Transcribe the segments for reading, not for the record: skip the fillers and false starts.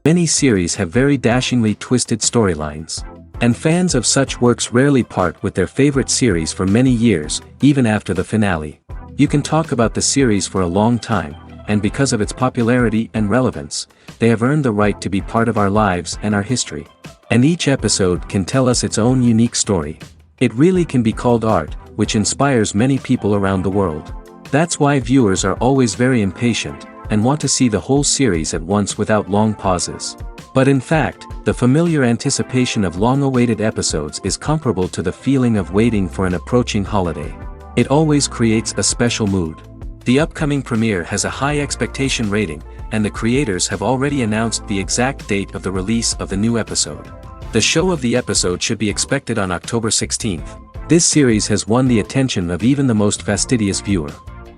Many series have very dashingly twisted storylines. And fans of such works rarely part with their favorite series for many years, even after the finale. You can talk about the series for a long time, and because of its popularity and relevance, they have earned the right to be part of our lives and our history. And each episode can tell us its own unique story. It really can be called art, which inspires many people around the world. That's why viewers are always very impatient, and want to see the whole series at once without long pauses. But in fact, the familiar anticipation of long-awaited episodes is comparable to the feeling of waiting for an approaching holiday. It always creates a special mood. The upcoming premiere has a high expectation rating, and the creators have already announced the exact date of the release of the new episode. The show of the episode should be expected on October 16th. This series has won the attention of even the most fastidious viewer.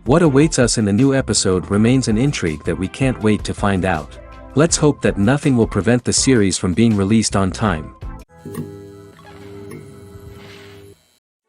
What awaits us in the new episode remains an intrigue that we can't wait to find out. Let's hope that nothing will prevent the series from being released on time.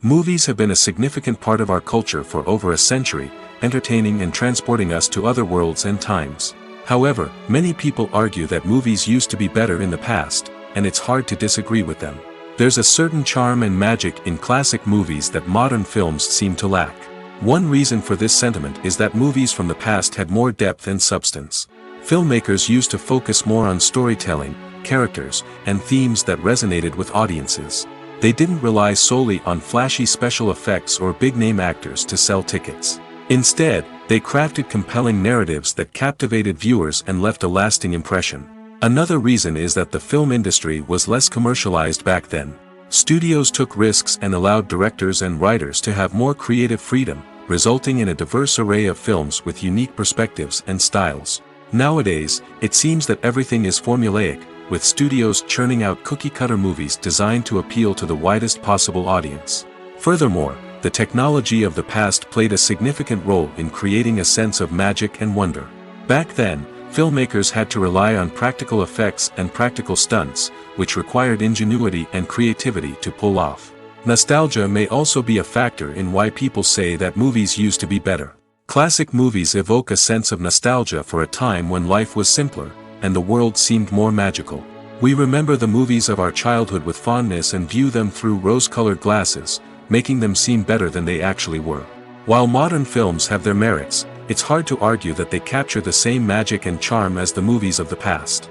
Movies have been a significant part of our culture for over a century, entertaining and transporting us to other worlds and times. However, many people argue that movies used to be better in the past, and it's hard to disagree with them. There's a certain charm and magic in classic movies that modern films seem to lack. One reason for this sentiment is that movies from the past had more depth and substance. Filmmakers used to focus more on storytelling, characters, and themes that resonated with audiences. They didn't rely solely on flashy special effects or big-name actors to sell tickets. Instead, they crafted compelling narratives that captivated viewers and left a lasting impression. Another reason is that the film industry was less commercialized back then. Studios took risks and allowed directors and writers to have more creative freedom, resulting in a diverse array of films with unique perspectives and styles. Nowadays, it seems that everything is formulaic, with studios churning out cookie-cutter movies designed to appeal to the widest possible audience. Furthermore, the technology of the past played a significant role in creating a sense of magic and wonder. Back then, filmmakers had to rely on practical effects and practical stunts, which required ingenuity and creativity to pull off. Nostalgia may also be a factor in why people say that movies used to be better. Classic movies evoke a sense of nostalgia for a time when life was simpler, and the world seemed more magical. We remember the movies of our childhood with fondness and view them through rose-colored glasses, making them seem better than they actually were. While modern films have their merits, it's hard to argue that they capture the same magic and charm as the movies of the past.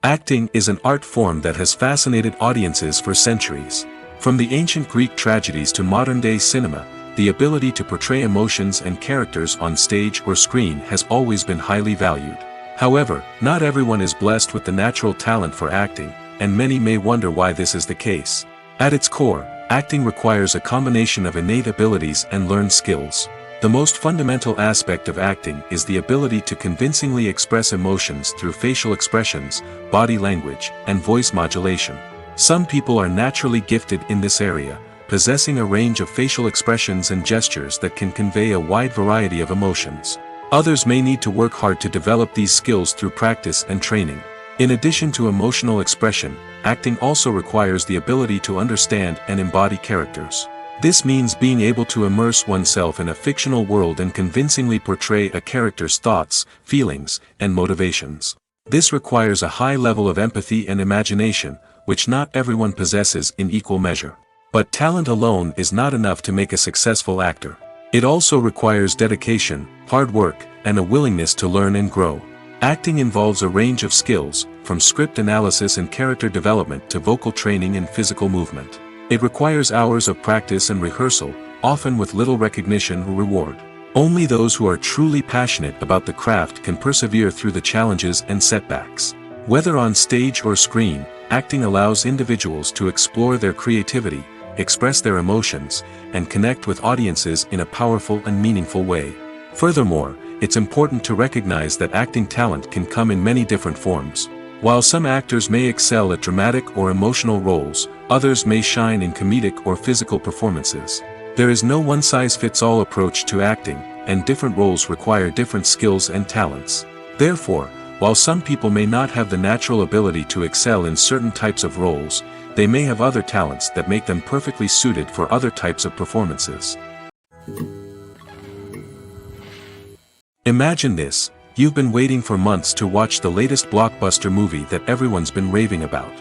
Acting is an art form that has fascinated audiences for centuries. From the ancient Greek tragedies to modern-day cinema, the ability to portray emotions and characters on stage or screen has always been highly valued. However, not everyone is blessed with the natural talent for acting, and many may wonder why this is the case. At its core, acting requires a combination of innate abilities and learned skills. The most fundamental aspect of acting is the ability to convincingly express emotions through facial expressions, body language, and voice modulation. Some people are naturally gifted in this area, possessing a range of facial expressions and gestures that can convey a wide variety of emotions. Others may need to work hard to develop these skills through practice and training. In addition to emotional expression, acting also requires the ability to understand and embody characters. This means being able to immerse oneself in a fictional world and convincingly portray a character's thoughts, feelings, and motivations. This requires a high level of empathy and imagination, which not everyone possesses in equal measure. But talent alone is not enough to make a successful actor. It also requires dedication, hard work, and a willingness to learn and grow. Acting involves a range of skills, from script analysis and character development to vocal training and physical movement. It requires hours of practice and rehearsal, often with little recognition or reward. Only those who are truly passionate about the craft can persevere through the challenges and setbacks. Whether on stage or screen, acting allows individuals to explore their creativity, express their emotions, and connect with audiences in a powerful and meaningful way. Furthermore, it's important to recognize that acting talent can come in many different forms. While some actors may excel at dramatic or emotional roles, others may shine in comedic or physical performances. There is no one-size-fits-all approach to acting, and different roles require different skills and talents. Therefore, while some people may not have the natural ability to excel in certain types of roles, they may have other talents that make them perfectly suited for other types of performances. Imagine this: You've been waiting for months to watch the latest blockbuster movie that everyone's been raving about.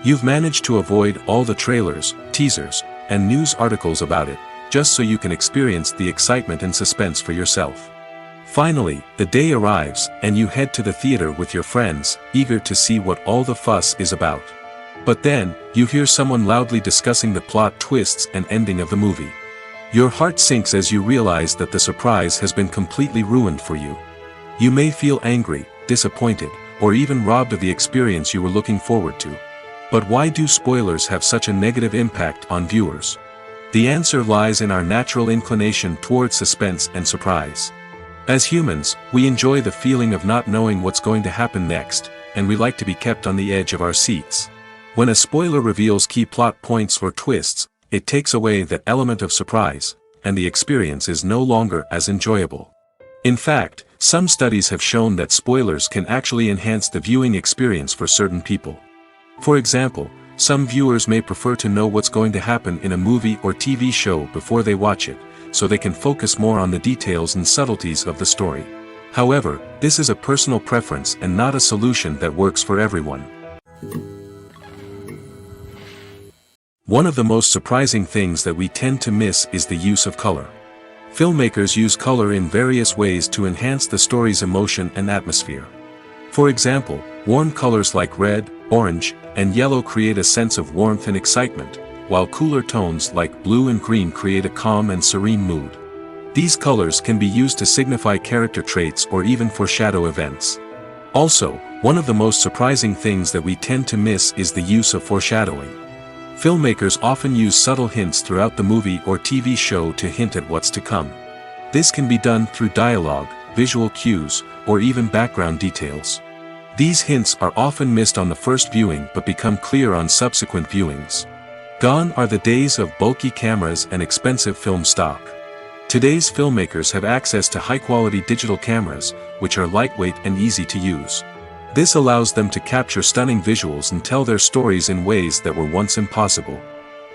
You've managed to avoid all the trailers, teasers, and news articles about it, just so you can experience the excitement and suspense for yourself. Finally, the day arrives, and you head to the theater with your friends, eager to see what all the fuss is about. But then, you hear someone loudly discussing the plot twists and ending of the movie. Your heart sinks as you realize that the surprise has been completely ruined for you. You may feel angry, disappointed, or even robbed of the experience you were looking forward to. But why do spoilers have such a negative impact on viewers? The answer lies in our natural inclination towards suspense and surprise. As humans, we enjoy the feeling of not knowing what's going to happen next, and we like to be kept on the edge of our seats. When a spoiler reveals key plot points or twists, it takes away that element of surprise, and the experience is no longer as enjoyable. In fact, some studies have shown that spoilers can actually enhance the viewing experience for certain people. For example, some viewers may prefer to know what's going to happen in a movie or TV show before they watch it, so they can focus more on the details and subtleties of the story. However, this is a personal preference and not a solution that works for everyone. One of the most surprising things that we tend to miss is the use of color. Filmmakers use color in various ways to enhance the story's emotion and atmosphere. For example, warm colors like red, orange, and yellow create a sense of warmth and excitement, while cooler tones like blue and green create a calm and serene mood. These colors can be used to signify character traits or even foreshadow events. Also, one of the most surprising things that we tend to miss is the use of foreshadowing. Filmmakers often use subtle hints throughout the movie or TV show to hint at what's to come. This can be done through dialogue, visual cues, or even background details. These hints are often missed on the first viewing but become clear on subsequent viewings. Gone are the days of bulky cameras and expensive film stock. Today's filmmakers have access to high-quality digital cameras, which are lightweight and easy to use. This allows them to capture stunning visuals and tell their stories in ways that were once impossible.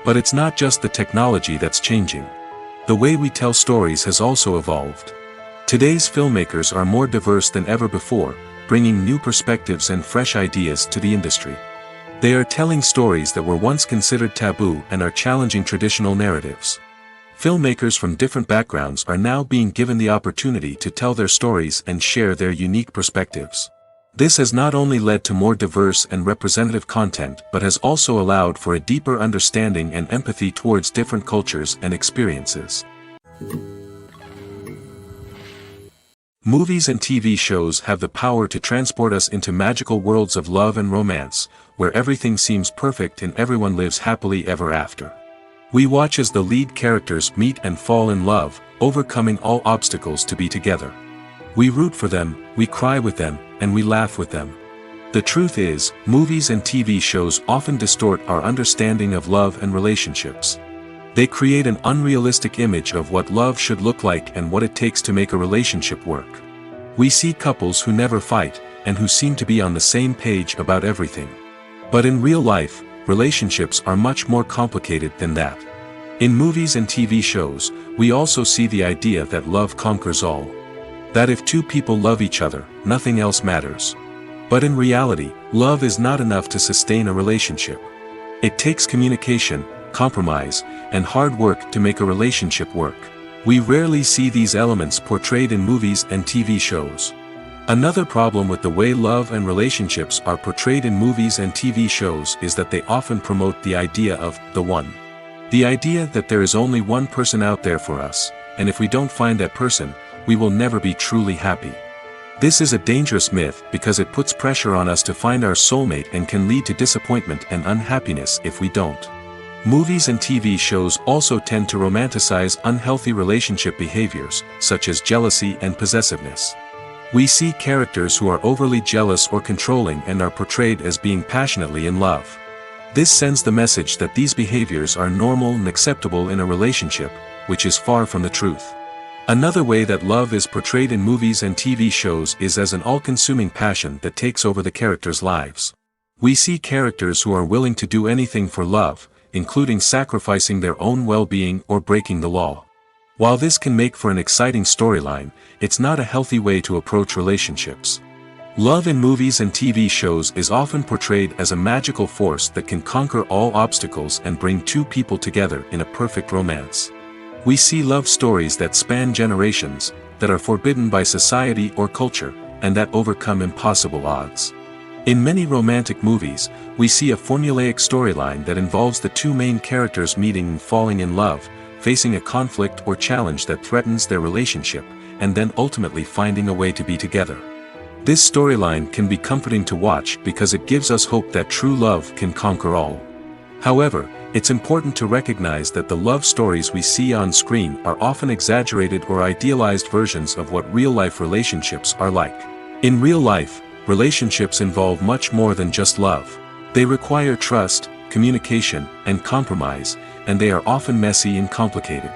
But it's not just the technology that's changing. The way we tell stories has also evolved. Today's filmmakers are more diverse than ever before, bringing new perspectives and fresh ideas to the industry. They are telling stories that were once considered taboo and are challenging traditional narratives. Filmmakers from different backgrounds are now being given the opportunity to tell their stories and share their unique perspectives. This has not only led to more diverse and representative content but has also allowed for a deeper understanding and empathy towards different cultures and experiences. Movies and TV shows have the power to transport us into magical worlds of love and romance, where everything seems perfect and everyone lives happily ever after. We watch as the lead characters meet and fall in love, overcoming all obstacles to be together. We root for them, we cry with them, and we laugh with them. The truth is, movies and TV shows often distort our understanding of love and relationships. They create an unrealistic image of what love should look like and what it takes to make a relationship work. We see couples who never fight, and who seem to be on the same page about everything. But in real life, relationships are much more complicated than that. In movies and TV shows, we also see the idea that love conquers all. That if two people love each other, nothing else matters. But in reality, love is not enough to sustain a relationship. It takes communication, compromise, and hard work to make a relationship work. We rarely see these elements portrayed in movies and TV shows. Another problem with the way love and relationships are portrayed in movies and TV shows is that they often promote the idea of the one. The idea that there is only one person out there for us, and if we don't find that person, we will never be truly happy. This is a dangerous myth because it puts pressure on us to find our soulmate and can lead to disappointment and unhappiness if we don't. Movies and TV shows also tend to romanticize unhealthy relationship behaviors, such as jealousy and possessiveness. We see characters who are overly jealous or controlling and are portrayed as being passionately in love. This sends the message that these behaviors are normal and acceptable in a relationship, which is far from the truth. Another way that love is portrayed in movies and TV shows is as an all-consuming passion that takes over the characters' lives. We see characters who are willing to do anything for love, including sacrificing their own well-being or breaking the law. While this can make for an exciting storyline, it's not a healthy way to approach relationships. Love in movies and TV shows is often portrayed as a magical force that can conquer all obstacles and bring two people together in a perfect romance. We see love stories that span generations, that are forbidden by society or culture, and that overcome impossible odds. In many romantic movies, we see a formulaic storyline that involves the two main characters meeting and falling in love, facing a conflict or challenge that threatens their relationship, and then ultimately finding a way to be together. This storyline can be comforting to watch because it gives us hope that true love can conquer all. However, it's important to recognize that the love stories we see on screen are often exaggerated or idealized versions of what real-life relationships are like. In real life, relationships involve much more than just love. They require trust, communication, and compromise, and they are often messy and complicated.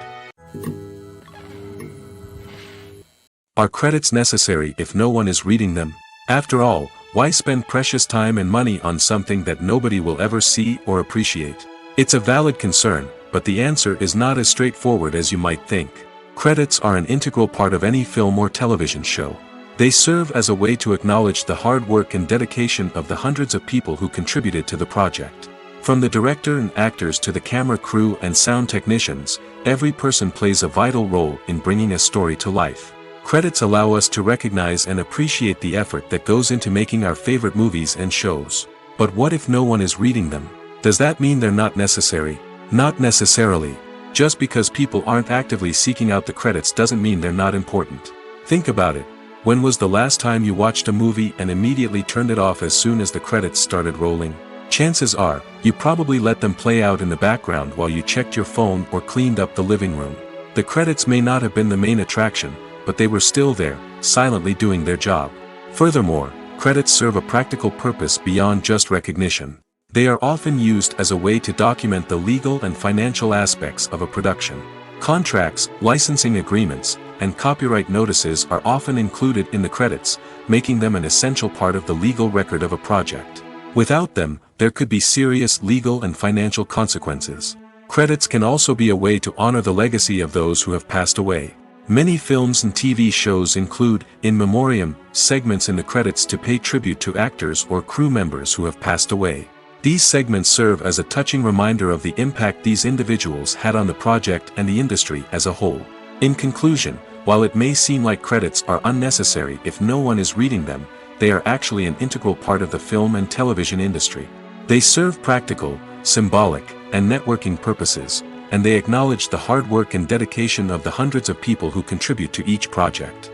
Are credits necessary if no one is reading them? After all, why spend precious time and money on something that nobody will ever see or appreciate? It's a valid concern, but the answer is not as straightforward as you might think. Credits are an integral part of any film or television show. They serve as a way to acknowledge the hard work and dedication of the hundreds of people who contributed to the project. From the director and actors to the camera crew and sound technicians, every person plays a vital role in bringing a story to life. Credits allow us to recognize and appreciate the effort that goes into making our favorite movies and shows. But what if no one is reading them? Does that mean they're not necessary? Not necessarily. Just because people aren't actively seeking out the credits doesn't mean they're not important. Think about it. When was the last time you watched a movie and immediately turned it off as soon as the credits started rolling? Chances are, you probably let them play out in the background while you checked your phone or cleaned up the living room. The credits may not have been the main attraction, but they were still there, silently doing their job. Furthermore, credits serve a practical purpose beyond just recognition. They are often used as a way to document the legal and financial aspects of a production. Contracts, licensing agreements, and copyright notices are often included in the credits, making them an essential part of the legal record of a project. Without them, there could be serious legal and financial consequences. Credits can also be a way to honor the legacy of those who have passed away. Many films and TV shows include, in memoriam, segments in the credits to pay tribute to actors or crew members who have passed away. These segments serve as a touching reminder of the impact these individuals had on the project and the industry as a whole. In conclusion, while it may seem like credits are unnecessary if no one is reading them, they are actually an integral part of the film and television industry. They serve practical, symbolic, and networking purposes, and they acknowledge the hard work and dedication of the hundreds of people who contribute to each project.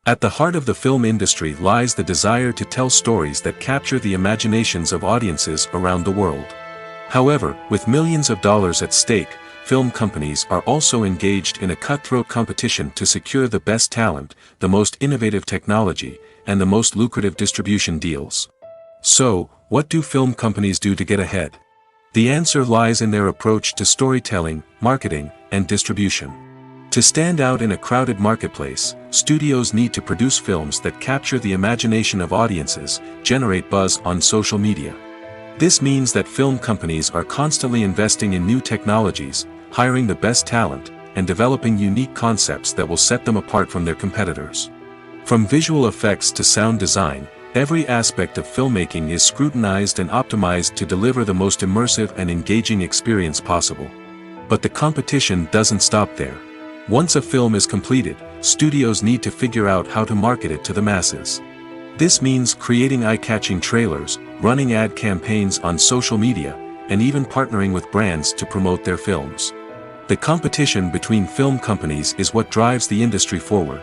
At the heart of the film industry lies the desire to tell stories that capture the imaginations of audiences around the world. However, with millions of dollars at stake, film companies are also engaged in a cutthroat competition to secure the best talent, the most innovative technology, and the most lucrative distribution deals. So, what do film companies do to get ahead? The answer lies in their approach to storytelling, marketing, and distribution. To stand out in a crowded marketplace, studios need to produce films that capture the imagination of audiences, generate buzz on social media. This means that film companies are constantly investing in new technologies, hiring the best talent, and developing unique concepts that will set them apart from their competitors. From visual effects to sound design, every aspect of filmmaking is scrutinized and optimized to deliver the most immersive and engaging experience possible. But the competition doesn't stop there. Once a film is completed, studios need to figure out how to market it to the masses. This means creating eye-catching trailers, running ad campaigns on social media, and even partnering with brands to promote their films. The competition between film companies is what drives the industry forward.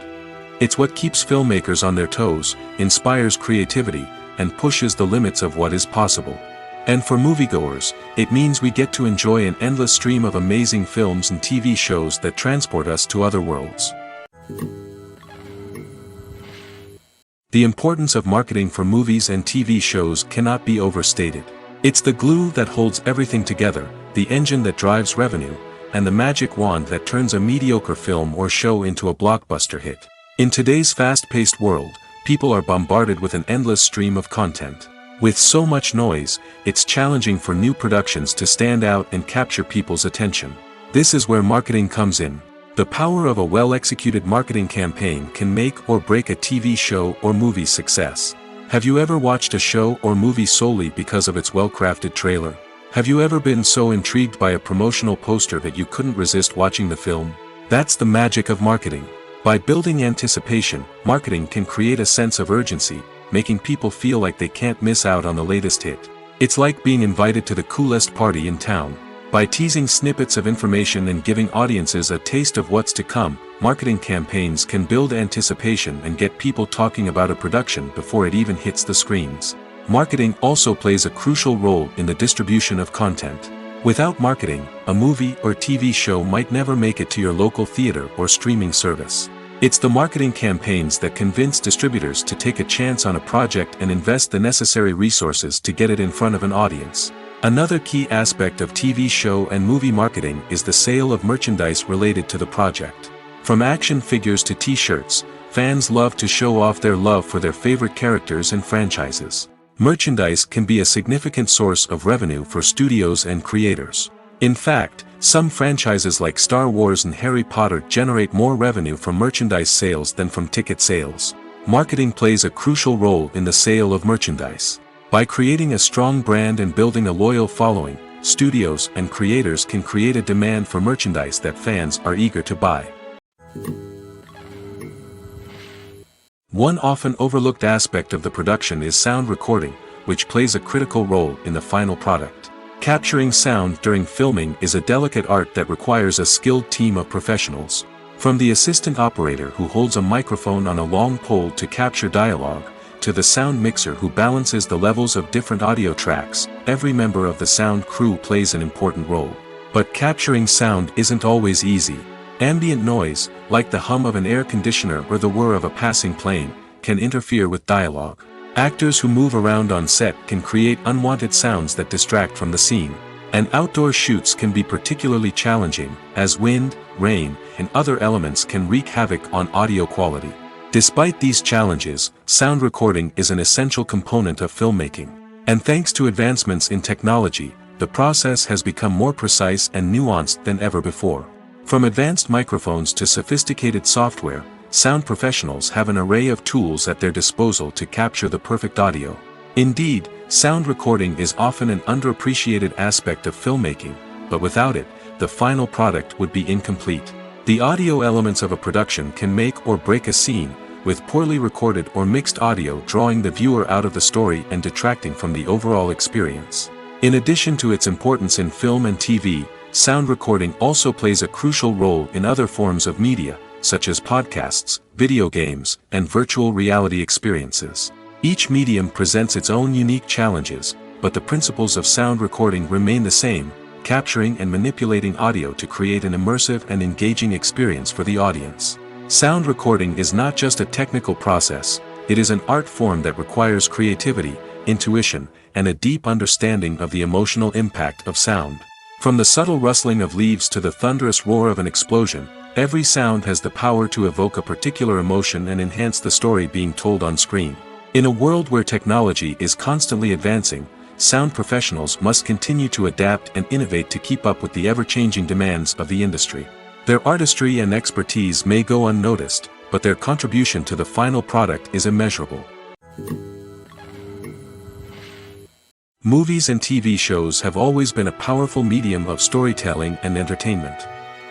It's what keeps filmmakers on their toes, inspires creativity, and pushes the limits of what is possible. And for moviegoers, it means we get to enjoy an endless stream of amazing films and TV shows that transport us to other worlds. The importance of marketing for movies and TV shows cannot be overstated. It's the glue that holds everything together, the engine that drives revenue, and the magic wand that turns a mediocre film or show into a blockbuster hit. In today's fast-paced world, people are bombarded with an endless stream of content. With so much noise, it's challenging for new productions to stand out and capture people's attention. This is where marketing comes in. The power of a well-executed marketing campaign can make or break a TV show or movie's success. Have you ever watched a show or movie solely because of its well-crafted trailer? Have you ever been so intrigued by a promotional poster that you couldn't resist watching the film? That's the magic of marketing. By building anticipation, marketing can create a sense of urgency, making people feel like they can't miss out on the latest hit. It's like being invited to the coolest party in town. By teasing snippets of information and giving audiences a taste of what's to come, marketing campaigns can build anticipation and get people talking about a production before it even hits the screens. Marketing also plays a crucial role in the distribution of content. Without marketing, a movie or TV show might never make it to your local theater or streaming service. It's the marketing campaigns that convince distributors to take a chance on a project and invest the necessary resources to get it in front of an audience. Another key aspect of TV show and movie marketing is the sale of merchandise related to the project. From action figures to t-shirts, fans love to show off their love for their favorite characters and franchises. Merchandise can be a significant source of revenue for studios and creators. In fact, some franchises like Star Wars and Harry Potter generate more revenue from merchandise sales than from ticket sales. Marketing plays a crucial role in the sale of merchandise. By creating a strong brand and building a loyal following, studios and creators can create a demand for merchandise that fans are eager to buy. One often overlooked aspect of the production is sound recording, which plays a critical role in the final product. Capturing sound during filming is a delicate art that requires a skilled team of professionals. From the assistant operator who holds a microphone on a long pole to capture dialogue, to the sound mixer who balances the levels of different audio tracks, every member of the sound crew plays an important role. But capturing sound isn't always easy. Ambient noise, like the hum of an air conditioner or the whir of a passing plane, can interfere with dialogue. Actors who move around on set can create unwanted sounds that distract from the scene. And outdoor shoots can be particularly challenging, as wind, rain, and other elements can wreak havoc on audio quality. Despite these challenges, sound recording is an essential component of filmmaking. And thanks to advancements in technology, the process has become more precise and nuanced than ever before. From advanced microphones to sophisticated software, sound professionals have an array of tools at their disposal to capture the perfect audio. Indeed, sound recording is often an underappreciated aspect of filmmaking, but without it, the final product would be incomplete. The audio elements of a production can make or break a scene, with poorly recorded or mixed audio drawing the viewer out of the story and detracting from the overall experience. In addition to its importance in film and TV, sound recording also plays a crucial role in other forms of media, such as podcasts, video games, and virtual reality experiences. Each medium presents its own unique challenges, but the principles of sound recording remain the same: capturing and manipulating audio to create an immersive and engaging experience for the audience. Sound recording is not just a technical process, it is an art form that requires creativity, intuition, and a deep understanding of the emotional impact of sound. From the subtle rustling of leaves to the thunderous roar of an explosion, every sound has the power to evoke a particular emotion and enhance the story being told on screen. In a world where technology is constantly advancing, sound professionals must continue to adapt and innovate to keep up with the ever-changing demands of the industry. Their artistry and expertise may go unnoticed, but their contribution to the final product is immeasurable. Movies and TV shows have always been a powerful medium of storytelling and entertainment.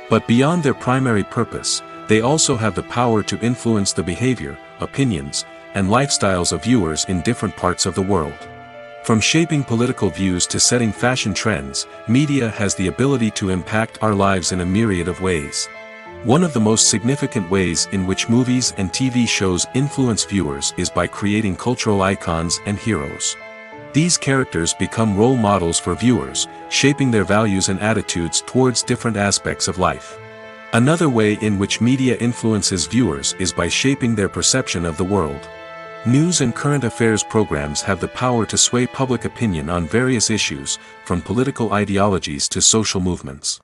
But beyond their primary purpose, they also have the power to influence the behavior, opinions, and lifestyles of viewers in different parts of the world. From shaping political views to setting fashion trends, media has the ability to impact our lives in a myriad of ways. One of the most significant ways in which movies and TV shows influence viewers is by creating cultural icons and heroes. These characters become role models for viewers, shaping their values and attitudes towards different aspects of life. Another way in which media influences viewers is by shaping their perception of the world. News and current affairs programs have the power to sway public opinion on various issues, from political ideologies to social movements.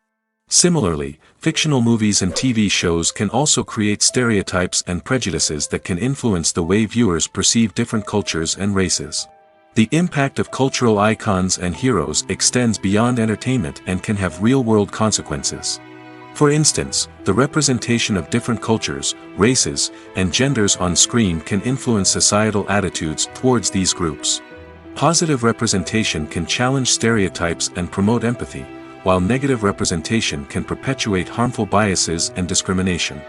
Similarly, fictional movies and TV shows can also create stereotypes and prejudices that can influence the way viewers perceive different cultures and races. The impact of cultural icons and heroes extends beyond entertainment and can have real-world consequences. For instance, the representation of different cultures, races, and genders on screen can influence societal attitudes towards these groups. Positive representation can challenge stereotypes and promote empathy, while negative representation can perpetuate harmful biases and discrimination.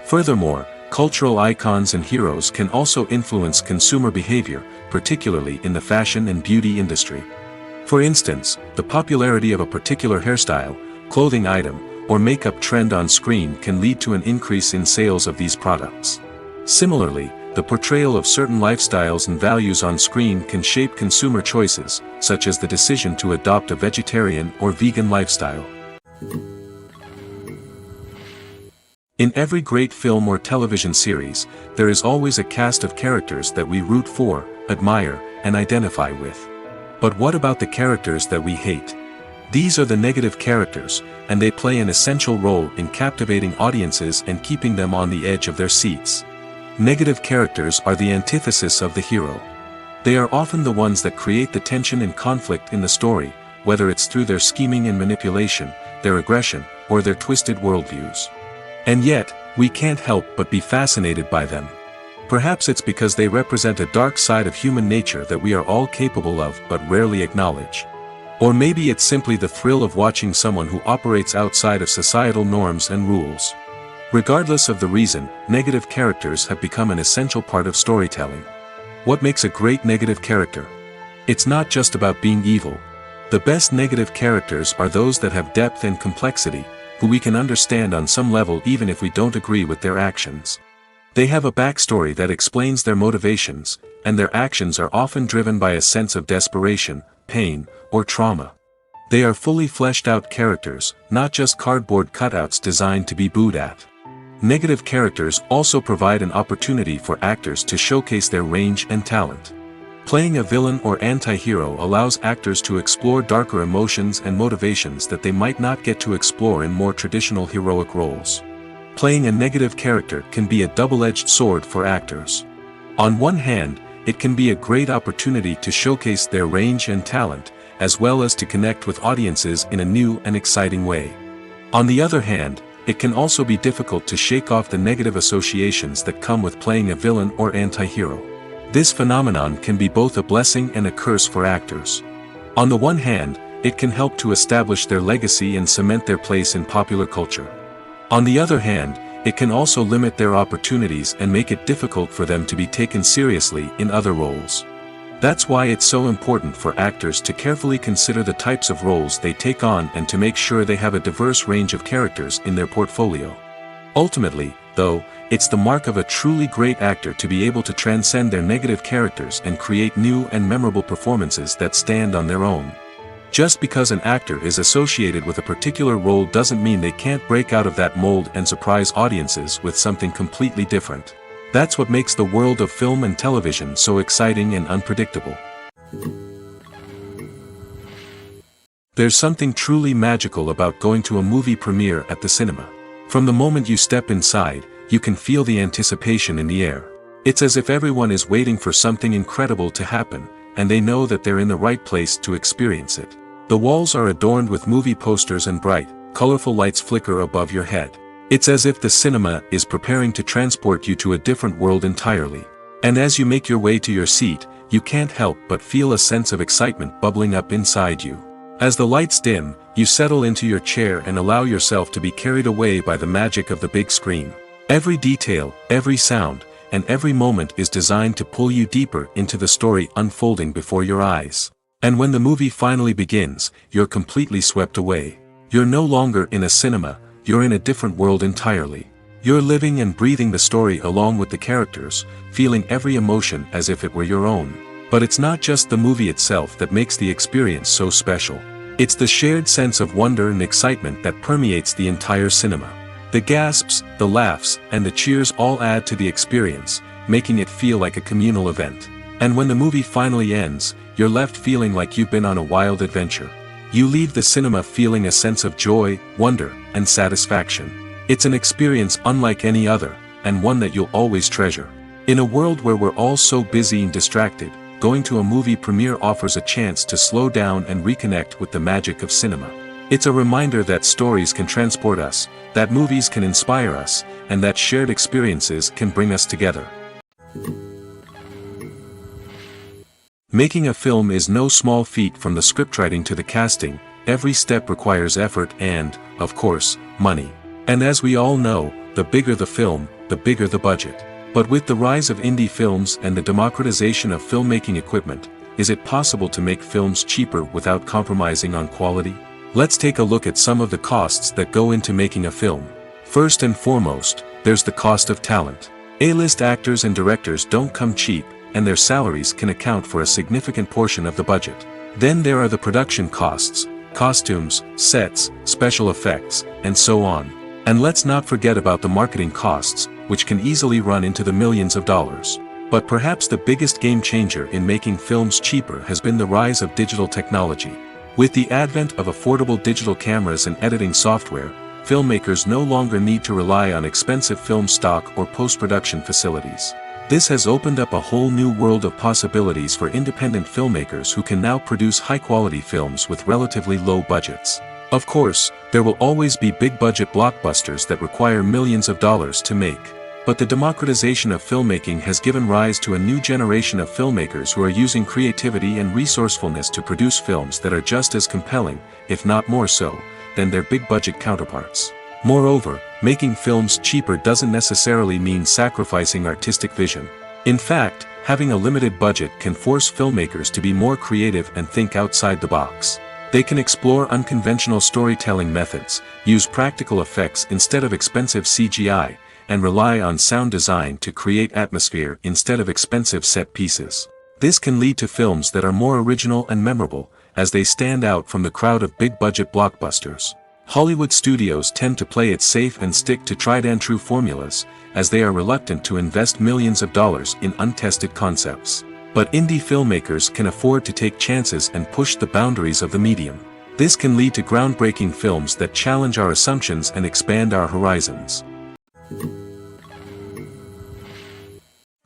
Furthermore, cultural icons and heroes can also influence consumer behavior, particularly in the fashion and beauty industry. For instance, the popularity of a particular hairstyle, clothing item, or makeup trend on screen can lead to an increase in sales of these products. Similarly, the portrayal of certain lifestyles and values on screen can shape consumer choices, such as the decision to adopt a vegetarian or vegan lifestyle. In every great film or television series, there is always a cast of characters that we root for, admire, and identify with. But what about the characters that we hate? These are the negative characters, and they play an essential role in captivating audiences and keeping them on the edge of their seats. Negative characters are the antithesis of the hero. They are often the ones that create the tension and conflict in the story, whether it's through their scheming and manipulation, their aggression, or their twisted worldviews. And yet, we can't help but be fascinated by them. Perhaps it's because they represent a dark side of human nature that we are all capable of but rarely acknowledge. Or maybe it's simply the thrill of watching someone who operates outside of societal norms and rules. Regardless of the reason, negative characters have become an essential part of storytelling. What makes a great negative character? It's not just about being evil. The best negative characters are those that have depth and complexity, who we can understand on some level even if we don't agree with their actions. They have a backstory that explains their motivations, and their actions are often driven by a sense of desperation, pain, or trauma. They are fully fleshed out characters, not just cardboard cutouts designed to be booed at. Negative characters also provide an opportunity for actors to showcase their range and talent. Playing a villain or anti-hero allows actors to explore darker emotions and motivations that they might not get to explore in more traditional heroic roles. Playing a negative character can be a double-edged sword for actors. On one hand, it can be a great opportunity to showcase their range and talent, as well as to connect with audiences in a new and exciting way. On the other hand, it can also be difficult to shake off the negative associations that come with playing a villain or anti-hero. This phenomenon can be both a blessing and a curse for actors. On the one hand, it can help to establish their legacy and cement their place in popular culture. On the other hand, it can also limit their opportunities and make it difficult for them to be taken seriously in other roles. That's why it's so important for actors to carefully consider the types of roles they take on and to make sure they have a diverse range of characters in their portfolio. Ultimately, though, it's the mark of a truly great actor to be able to transcend their negative characters and create new and memorable performances that stand on their own. Just because an actor is associated with a particular role doesn't mean they can't break out of that mold and surprise audiences with something completely different. That's what makes the world of film and television so exciting and unpredictable. There's something truly magical about going to a movie premiere at the cinema. From the moment you step inside, you can feel the anticipation in the air. It's as if everyone is waiting for something incredible to happen, and they know that they're in the right place to experience it. The walls are adorned with movie posters and bright, colorful lights flicker above your head. It's as if the cinema is preparing to transport you to a different world entirely. And as you make your way to your seat, you can't help but feel a sense of excitement bubbling up inside you. As the lights dim, you settle into your chair and allow yourself to be carried away by the magic of the big screen. Every detail, every sound, and every moment is designed to pull you deeper into the story unfolding before your eyes. And when the movie finally begins, you're completely swept away. You're no longer in a cinema, you're in a different world entirely. You're living and breathing the story along with the characters, feeling every emotion as if it were your own. But it's not just the movie itself that makes the experience so special. It's the shared sense of wonder and excitement that permeates the entire cinema. The gasps, the laughs, and the cheers all add to the experience, making it feel like a communal event. And when the movie finally ends, you're left feeling like you've been on a wild adventure. You leave the cinema feeling a sense of joy, wonder, and satisfaction. It's an experience unlike any other, and one that you'll always treasure. In a world where we're all so busy and distracted, going to a movie premiere offers a chance to slow down and reconnect with the magic of cinema. It's a reminder that stories can transport us, that movies can inspire us, and that shared experiences can bring us together. Making a film is no small feat. From the scriptwriting to the casting, every step requires effort and, of course, money. And as we all know, the bigger the film, the bigger the budget. But with the rise of indie films and the democratization of filmmaking equipment, is it possible to make films cheaper without compromising on quality? Let's take a look at some of the costs that go into making a film. First and foremost, there's the cost of talent. A-list actors and directors don't come cheap, and their salaries can account for a significant portion of the budget. Then there are the production costs, costumes, sets, special effects, and so on. And let's not forget about the marketing costs, which can easily run into the millions of dollars. But perhaps the biggest game changer in making films cheaper has been the rise of digital technology. With the advent of affordable digital cameras and editing software, filmmakers no longer need to rely on expensive film stock or post-production facilities. This has opened up a whole new world of possibilities for independent filmmakers who can now produce high-quality films with relatively low budgets. Of course, there will always be big-budget blockbusters that require millions of dollars to make. But the democratization of filmmaking has given rise to a new generation of filmmakers who are using creativity and resourcefulness to produce films that are just as compelling, if not more so, than their big-budget counterparts. Moreover, making films cheaper doesn't necessarily mean sacrificing artistic vision. In fact, having a limited budget can force filmmakers to be more creative and think outside the box. They can explore unconventional storytelling methods, use practical effects instead of expensive CGI, and rely on sound design to create atmosphere instead of expensive set pieces. This can lead to films that are more original and memorable, as they stand out from the crowd of big-budget blockbusters. Hollywood studios tend to play it safe and stick to tried-and-true formulas, as they are reluctant to invest millions of dollars in untested concepts. But indie filmmakers can afford to take chances and push the boundaries of the medium. This can lead to groundbreaking films that challenge our assumptions and expand our horizons.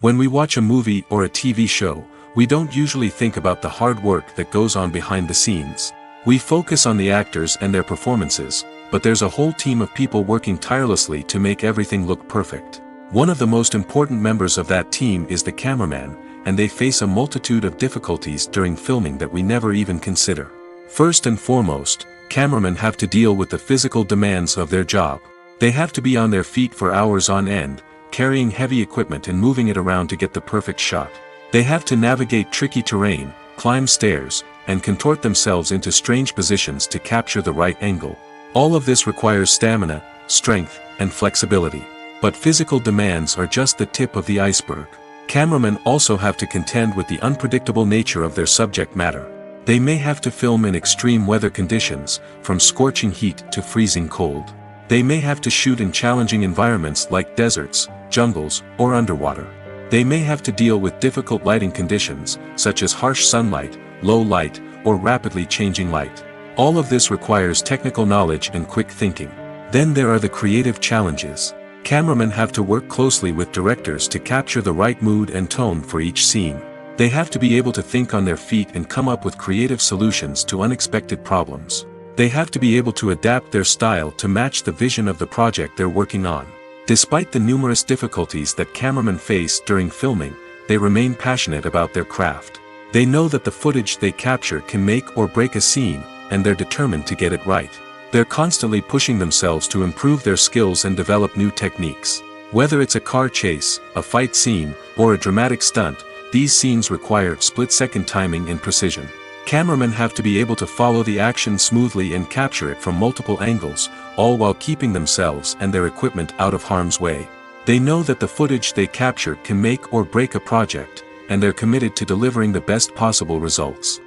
When we watch a movie or a TV show, we don't usually think about the hard work that goes on behind the scenes. We focus on the actors and their performances, but there's a whole team of people working tirelessly to make everything look perfect. One of the most important members of that team is the cameraman, and they face a multitude of difficulties during filming that we never even consider. First and foremost, cameramen have to deal with the physical demands of their job. They have to be on their feet for hours on end, carrying heavy equipment and moving it around to get the perfect shot. They have to navigate tricky terrain, climb stairs, and contort themselves into strange positions to capture the right angle. All of this requires stamina, strength, and flexibility. But physical demands are just the tip of the iceberg. Cameramen also have to contend with the unpredictable nature of their subject matter. They may have to film in extreme weather conditions, from scorching heat to freezing cold. They may have to shoot in challenging environments like deserts, jungles, or underwater. They may have to deal with difficult lighting conditions, such as harsh sunlight, low light, or rapidly changing light. All of this requires technical knowledge and quick thinking. Then there are the creative challenges. Cameramen have to work closely with directors to capture the right mood and tone for each scene. They have to be able to think on their feet and come up with creative solutions to unexpected problems. They have to be able to adapt their style to match the vision of the project they're working on. Despite the numerous difficulties that cameramen face during filming, they remain passionate about their craft. They know that the footage they capture can make or break a scene, and they're determined to get it right. They're constantly pushing themselves to improve their skills and develop new techniques. Whether it's a car chase, a fight scene, or a dramatic stunt, these scenes require split-second timing and precision. Cameramen have to be able to follow the action smoothly and capture it from multiple angles, all while keeping themselves and their equipment out of harm's way. They know that the footage they capture can make or break a project, and they're committed to delivering the best possible results.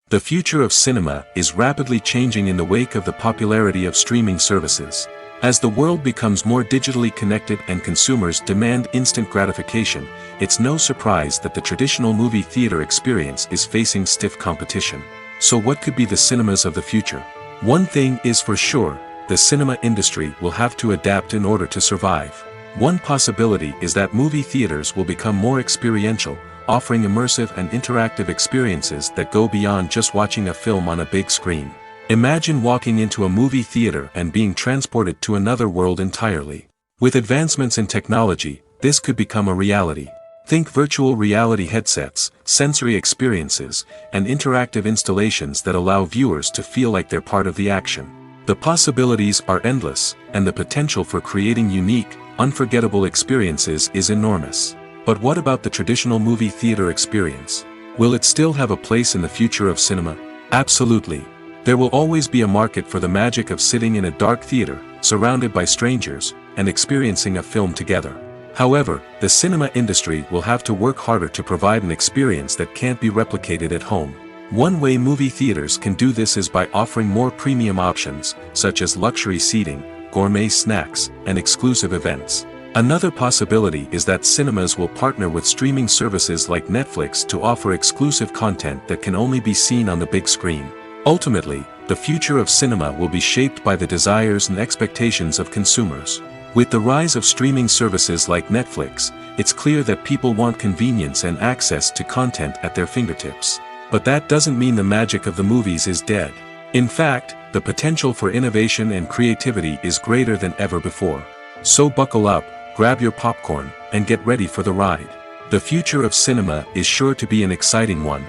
The future of cinema is rapidly changing in the wake of the popularity of streaming services. As the world becomes more digitally connected and consumers demand instant gratification, it's no surprise that the traditional movie theater experience is facing stiff competition. So what could be the cinemas of the future? One thing is for sure, the cinema industry will have to adapt in order to survive. One possibility is that movie theaters will become more experiential, offering immersive and interactive experiences that go beyond just watching a film on a big screen. Imagine walking into a movie theater and being transported to another world entirely. With advancements in technology, this could become a reality. Think virtual reality headsets, sensory experiences, and interactive installations that allow viewers to feel like they're part of the action. The possibilities are endless, and the potential for creating unique, unforgettable experiences is enormous. But what about the traditional movie theater experience? Will it still have a place in the future of cinema? Absolutely. There will always be a market for the magic of sitting in a dark theater, surrounded by strangers, and experiencing a film together. However, the cinema industry will have to work harder to provide an experience that can't be replicated at home. One way movie theaters can do this is by offering more premium options, such as luxury seating, gourmet snacks, and exclusive events. Another possibility is that cinemas will partner with streaming services like Netflix to offer exclusive content that can only be seen on the big screen. Ultimately, the future of cinema will be shaped by the desires and expectations of consumers. With the rise of streaming services like Netflix, it's clear that people want convenience and access to content at their fingertips. But that doesn't mean the magic of the movies is dead. In fact, the potential for innovation and creativity is greater than ever before. So buckle up, grab your popcorn, and get ready for the ride. The future of cinema is sure to be an exciting one.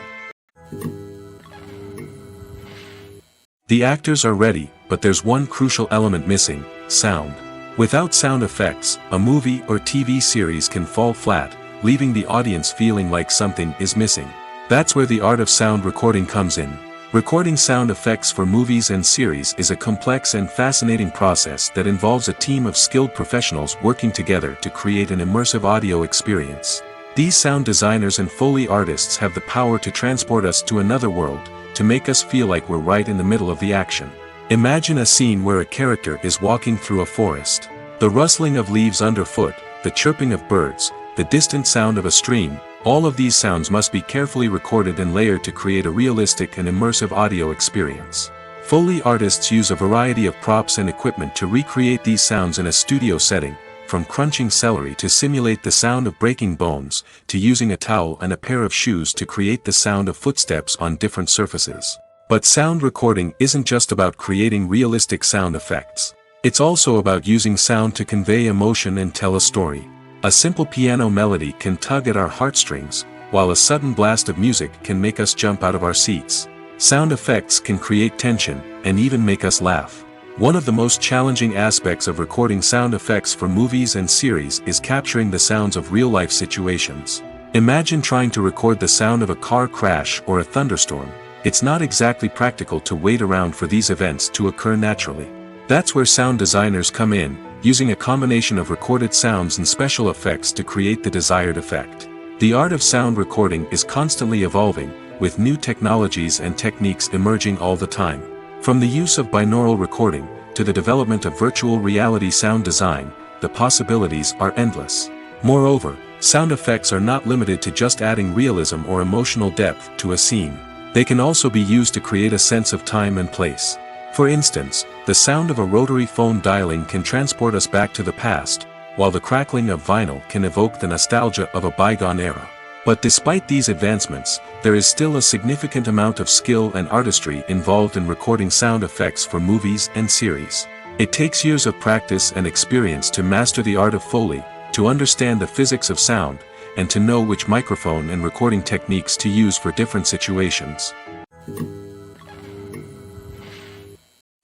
The actors are ready, but there's one crucial element missing: sound. Without sound effects, a movie or TV series can fall flat, leaving the audience feeling like something is missing. That's where the art of sound recording comes in. Recording sound effects for movies and series is a complex and fascinating process that involves a team of skilled professionals working together to create an immersive audio experience. These sound designers and Foley artists have the power to transport us to another world, to make us feel like we're right in the middle of the action. Imagine a scene where a character is walking through a forest. The rustling of leaves underfoot, the chirping of birds, the distant sound of a stream, all of these sounds must be carefully recorded and layered to create a realistic and immersive audio experience. Foley artists use a variety of props and equipment to recreate these sounds in a studio setting, from crunching celery to simulate the sound of breaking bones, to using a towel and a pair of shoes to create the sound of footsteps on different surfaces. But sound recording isn't just about creating realistic sound effects. It's also about using sound to convey emotion and tell a story. A simple piano melody can tug at our heartstrings, while a sudden blast of music can make us jump out of our seats. Sound effects can create tension, and even make us laugh. One of the most challenging aspects of recording sound effects for movies and series is capturing the sounds of real-life situations. Imagine trying to record the sound of a car crash or a thunderstorm. It's not exactly practical to wait around for these events to occur naturally. That's where sound designers come in, using a combination of recorded sounds and special effects to create the desired effect. The art of sound recording is constantly evolving, with new technologies and techniques emerging all the time. From the use of binaural recording, to the development of virtual reality sound design, the possibilities are endless. Moreover, sound effects are not limited to just adding realism or emotional depth to a scene. They can also be used to create a sense of time and place. For instance, the sound of a rotary phone dialing can transport us back to the past, while the crackling of vinyl can evoke the nostalgia of a bygone era. But despite these advancements, there is still a significant amount of skill and artistry involved in recording sound effects for movies and series. It takes years of practice and experience to master the art of Foley, to understand the physics of sound, and to know which microphone and recording techniques to use for different situations.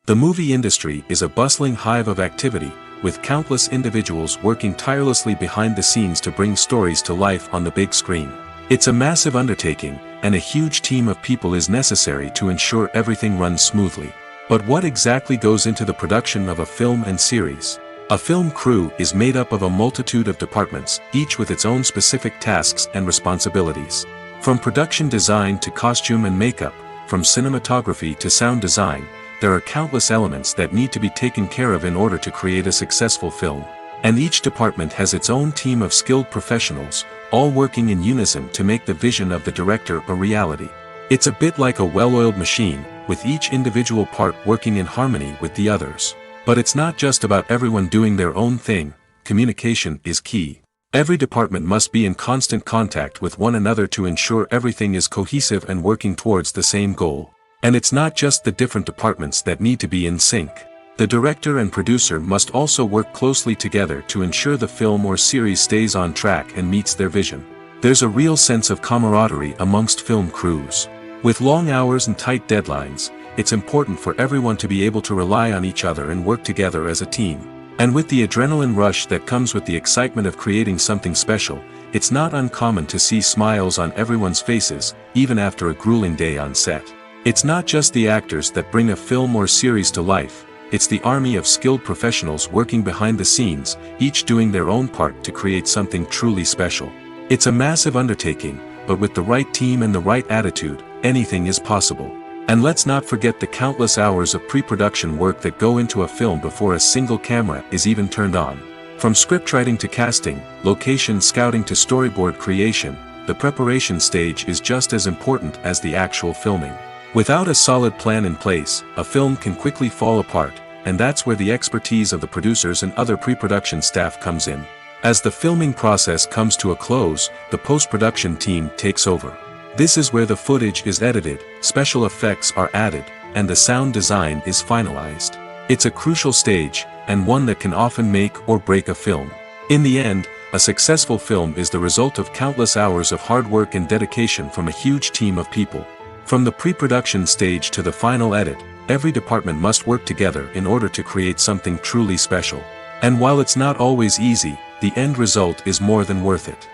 The movie industry is a bustling hive of activity, with countless individuals working tirelessly behind the scenes to bring stories to life on the big screen. It's a massive undertaking, and a huge team of people is necessary to ensure everything runs smoothly. But what exactly goes into the production of a film and series? A film crew is made up of a multitude of departments, each with its own specific tasks and responsibilities. From production design to costume and makeup, from cinematography to sound design, there are countless elements that need to be taken care of in order to create a successful film. And each department has its own team of skilled professionals, all working in unison to make the vision of the director a reality. It's a bit like a well-oiled machine, with each individual part working in harmony with the others. But it's not just about everyone doing their own thing. communication is key. Every department must be in constant contact with one another to ensure everything is cohesive and working towards the same goal. And it's not just the different departments that need to be in sync. The director and producer must also work closely together to ensure the film or series stays on track and meets their vision. There's a real sense of camaraderie amongst film crews. With long hours and tight deadlines, it's important for everyone to be able to rely on each other and work together as a team. And with the adrenaline rush that comes with the excitement of creating something special, it's not uncommon to see smiles on everyone's faces, even after a grueling day on set. It's not just the actors that bring a film or series to life, it's the army of skilled professionals working behind the scenes, each doing their own part to create something truly special. It's a massive undertaking, but with the right team and the right attitude, anything is possible. And let's not forget the countless hours of pre-production work that go into a film before a single camera is even turned on. From scriptwriting to casting, location scouting to storyboard creation, the preparation stage is just as important as the actual filming. Without a solid plan in place, a film can quickly fall apart, and that's where the expertise of the producers and other pre-production staff comes in. As the filming process comes to a close, the post-production team takes over. This is where the footage is edited, special effects are added, and the sound design is finalized. It's a crucial stage, and one that can often make or break a film. In the end, a successful film is the result of countless hours of hard work and dedication from a huge team of people. From the pre-production stage to the final edit, every department must work together in order to create something truly special. And while it's not always easy, the end result is more than worth it.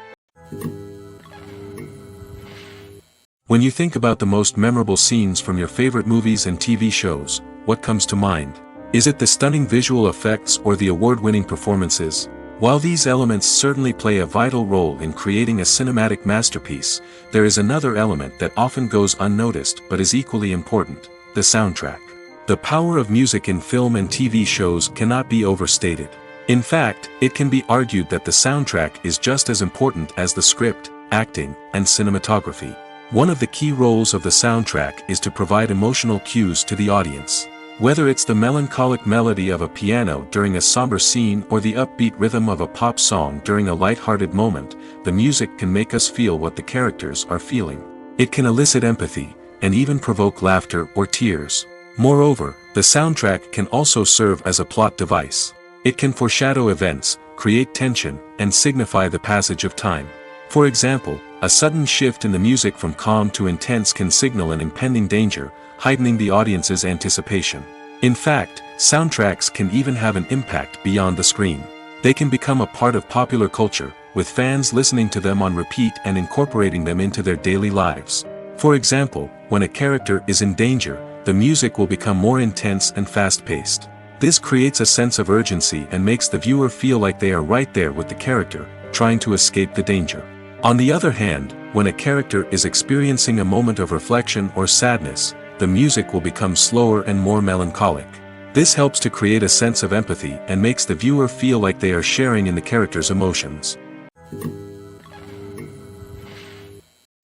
When you think about the most memorable scenes from your favorite movies and TV shows, what comes to mind? Is it the stunning visual effects or the award-winning performances? While these elements certainly play a vital role in creating a cinematic masterpiece, there is another element that often goes unnoticed but is equally important: the soundtrack. The power of music in film and TV shows cannot be overstated. In fact, it can be argued that the soundtrack is just as important as the script, acting, and cinematography. One of the key roles of the soundtrack is to provide emotional cues to the audience. Whether it's the melancholic melody of a piano during a somber scene or the upbeat rhythm of a pop song during a light-hearted moment, the music can make us feel what the characters are feeling. It can elicit empathy, and even provoke laughter or tears. Moreover, the soundtrack can also serve as a plot device. It can foreshadow events, create tension, and signify the passage of time. For example, a sudden shift in the music from calm to intense can signal an impending danger, heightening the audience's anticipation. In fact, soundtracks can even have an impact beyond the screen. They can become a part of popular culture, with fans listening to them on repeat and incorporating them into their daily lives. For example, when a character is in danger, the music will become more intense and fast-paced. This creates a sense of urgency and makes the viewer feel like they are right there with the character, trying to escape the danger. On the other hand, when a character is experiencing a moment of reflection or sadness, the music will become slower and more melancholic. This helps to create a sense of empathy and makes the viewer feel like they are sharing in the character's emotions.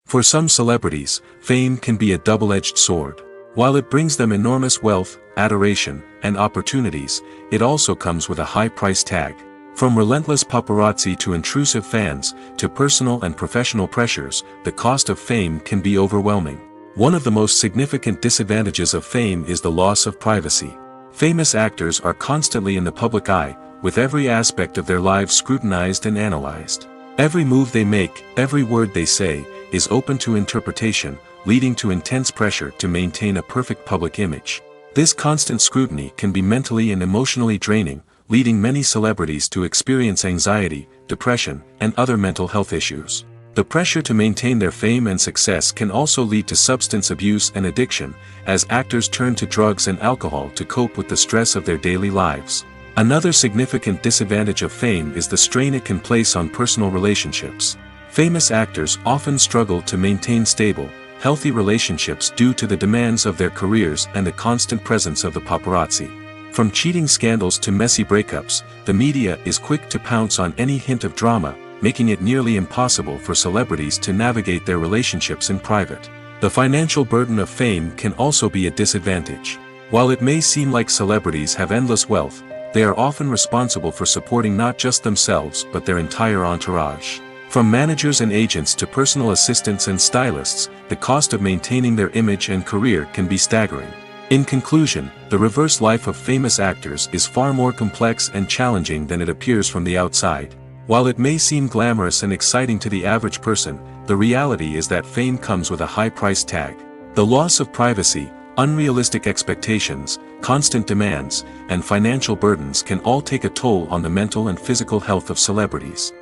For some celebrities, fame can be a double-edged sword. While it brings them enormous wealth, adoration, and opportunities, it also comes with a high price tag. From relentless paparazzi to intrusive fans, to personal and professional pressures, the cost of fame can be overwhelming. One of the most significant disadvantages of fame is the loss of privacy. Famous actors are constantly in the public eye, with every aspect of their lives scrutinized and analyzed. Every move they make, every word they say, is open to interpretation, leading to intense pressure to maintain a perfect public image. This constant scrutiny can be mentally and emotionally draining, leading many celebrities to experience anxiety, depression, and other mental health issues. The pressure to maintain their fame and success can also lead to substance abuse and addiction, as actors turn to drugs and alcohol to cope with the stress of their daily lives. Another significant disadvantage of fame is the strain it can place on personal relationships. Famous actors often struggle to maintain stable, healthy relationships due to the demands of their careers and the constant presence of the paparazzi. From cheating scandals to messy breakups, the media is quick to pounce on any hint of drama, making it nearly impossible for celebrities to navigate their relationships in private. The financial burden of fame can also be a disadvantage. While it may seem like celebrities have endless wealth, they are often responsible for supporting not just themselves but their entire entourage. From managers and agents to personal assistants and stylists, the cost of maintaining their image and career can be staggering. In conclusion, the reverse life of famous actors is far more complex and challenging than it appears from the outside. While it may seem glamorous and exciting to the average person, the reality is that fame comes with a high price tag. The loss of privacy, unrealistic expectations, constant demands, and financial burdens can all take a toll on the mental and physical health of celebrities.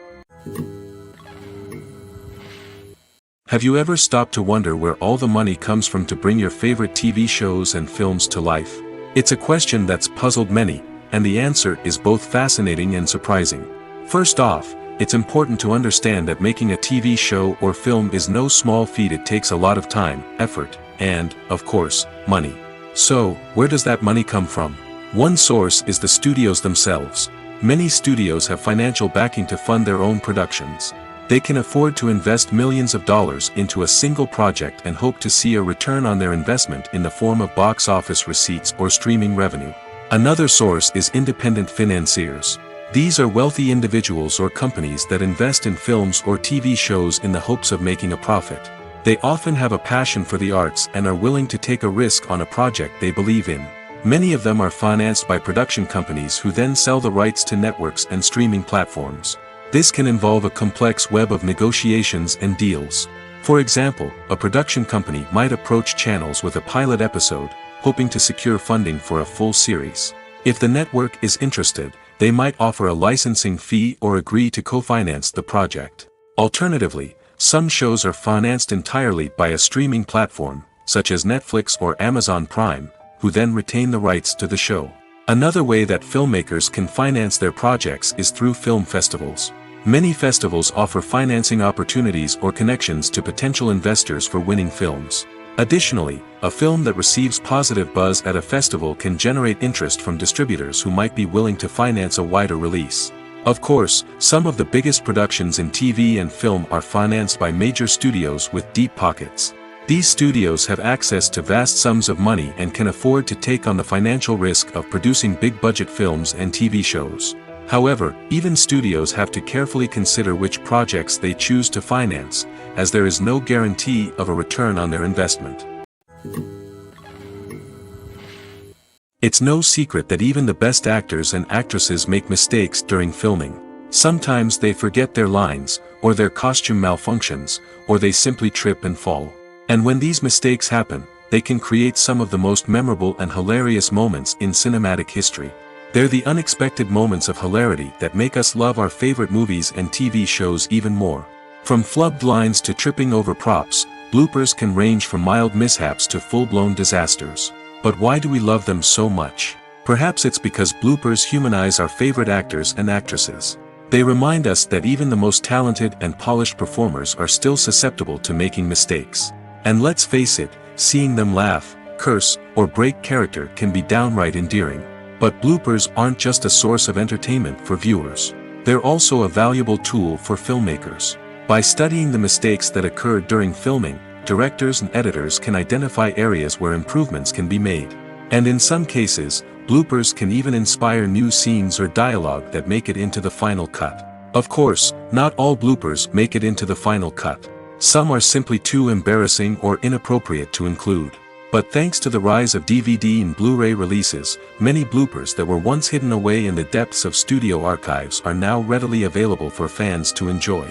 Have you ever stopped to wonder where all the money comes from to bring your favorite TV shows and films to life? It's a question that's puzzled many, and the answer is both fascinating and surprising. First off, it's important to understand that making a TV show or film is no small feat. It takes a lot of time, effort, and, of course, money. So, where does that money come from? One source is the studios themselves. Many studios have financial backing to fund their own productions. They can afford to invest millions of dollars into a single project and hope to see a return on their investment in the form of box office receipts or streaming revenue. Another source is independent financiers. These are wealthy individuals or companies that invest in films or TV shows in the hopes of making a profit. They often have a passion for the arts and are willing to take a risk on a project they believe in. Many of them are financed by production companies who then sell the rights to networks and streaming platforms. This can involve a complex web of negotiations and deals. For example, a production company might approach channels with a pilot episode, hoping to secure funding for a full series. If the network is interested, they might offer a licensing fee or agree to co-finance the project. Alternatively, some shows are financed entirely by a streaming platform, such as Netflix or Amazon Prime, who then retain the rights to the show. Another way that filmmakers can finance their projects is through film festivals. Many festivals offer financing opportunities or connections to potential investors for winning films. Additionally, a film that receives positive buzz at a festival can generate interest from distributors who might be willing to finance a wider release. Of course, some of the biggest productions in TV and film are financed by major studios with deep pockets. These studios have access to vast sums of money and can afford to take on the financial risk of producing big-budget films and TV shows. However, even studios have to carefully consider which projects they choose to finance, as there is no guarantee of a return on their investment. It's no secret that even the best actors and actresses make mistakes during filming. Sometimes they forget their lines, or their costume malfunctions, or they simply trip and fall. And when these mistakes happen, they can create some of the most memorable and hilarious moments in cinematic history. They're the unexpected moments of hilarity that make us love our favorite movies and TV shows even more. From flubbed lines to tripping over props, bloopers can range from mild mishaps to full-blown disasters. But why do we love them so much? Perhaps it's because bloopers humanize our favorite actors and actresses. They remind us that even the most talented and polished performers are still susceptible to making mistakes. And let's face it, seeing them laugh, curse, or break character can be downright endearing. But bloopers aren't just a source of entertainment for viewers. They're also a valuable tool for filmmakers. By studying the mistakes that occurred during filming, directors and editors can identify areas where improvements can be made. And in some cases, bloopers can even inspire new scenes or dialogue that make it into the final cut. Of course, not all bloopers make it into the final cut. Some are simply too embarrassing or inappropriate to include. But thanks to the rise of DVD and Blu-ray releases, many bloopers that were once hidden away in the depths of studio archives are now readily available for fans to enjoy.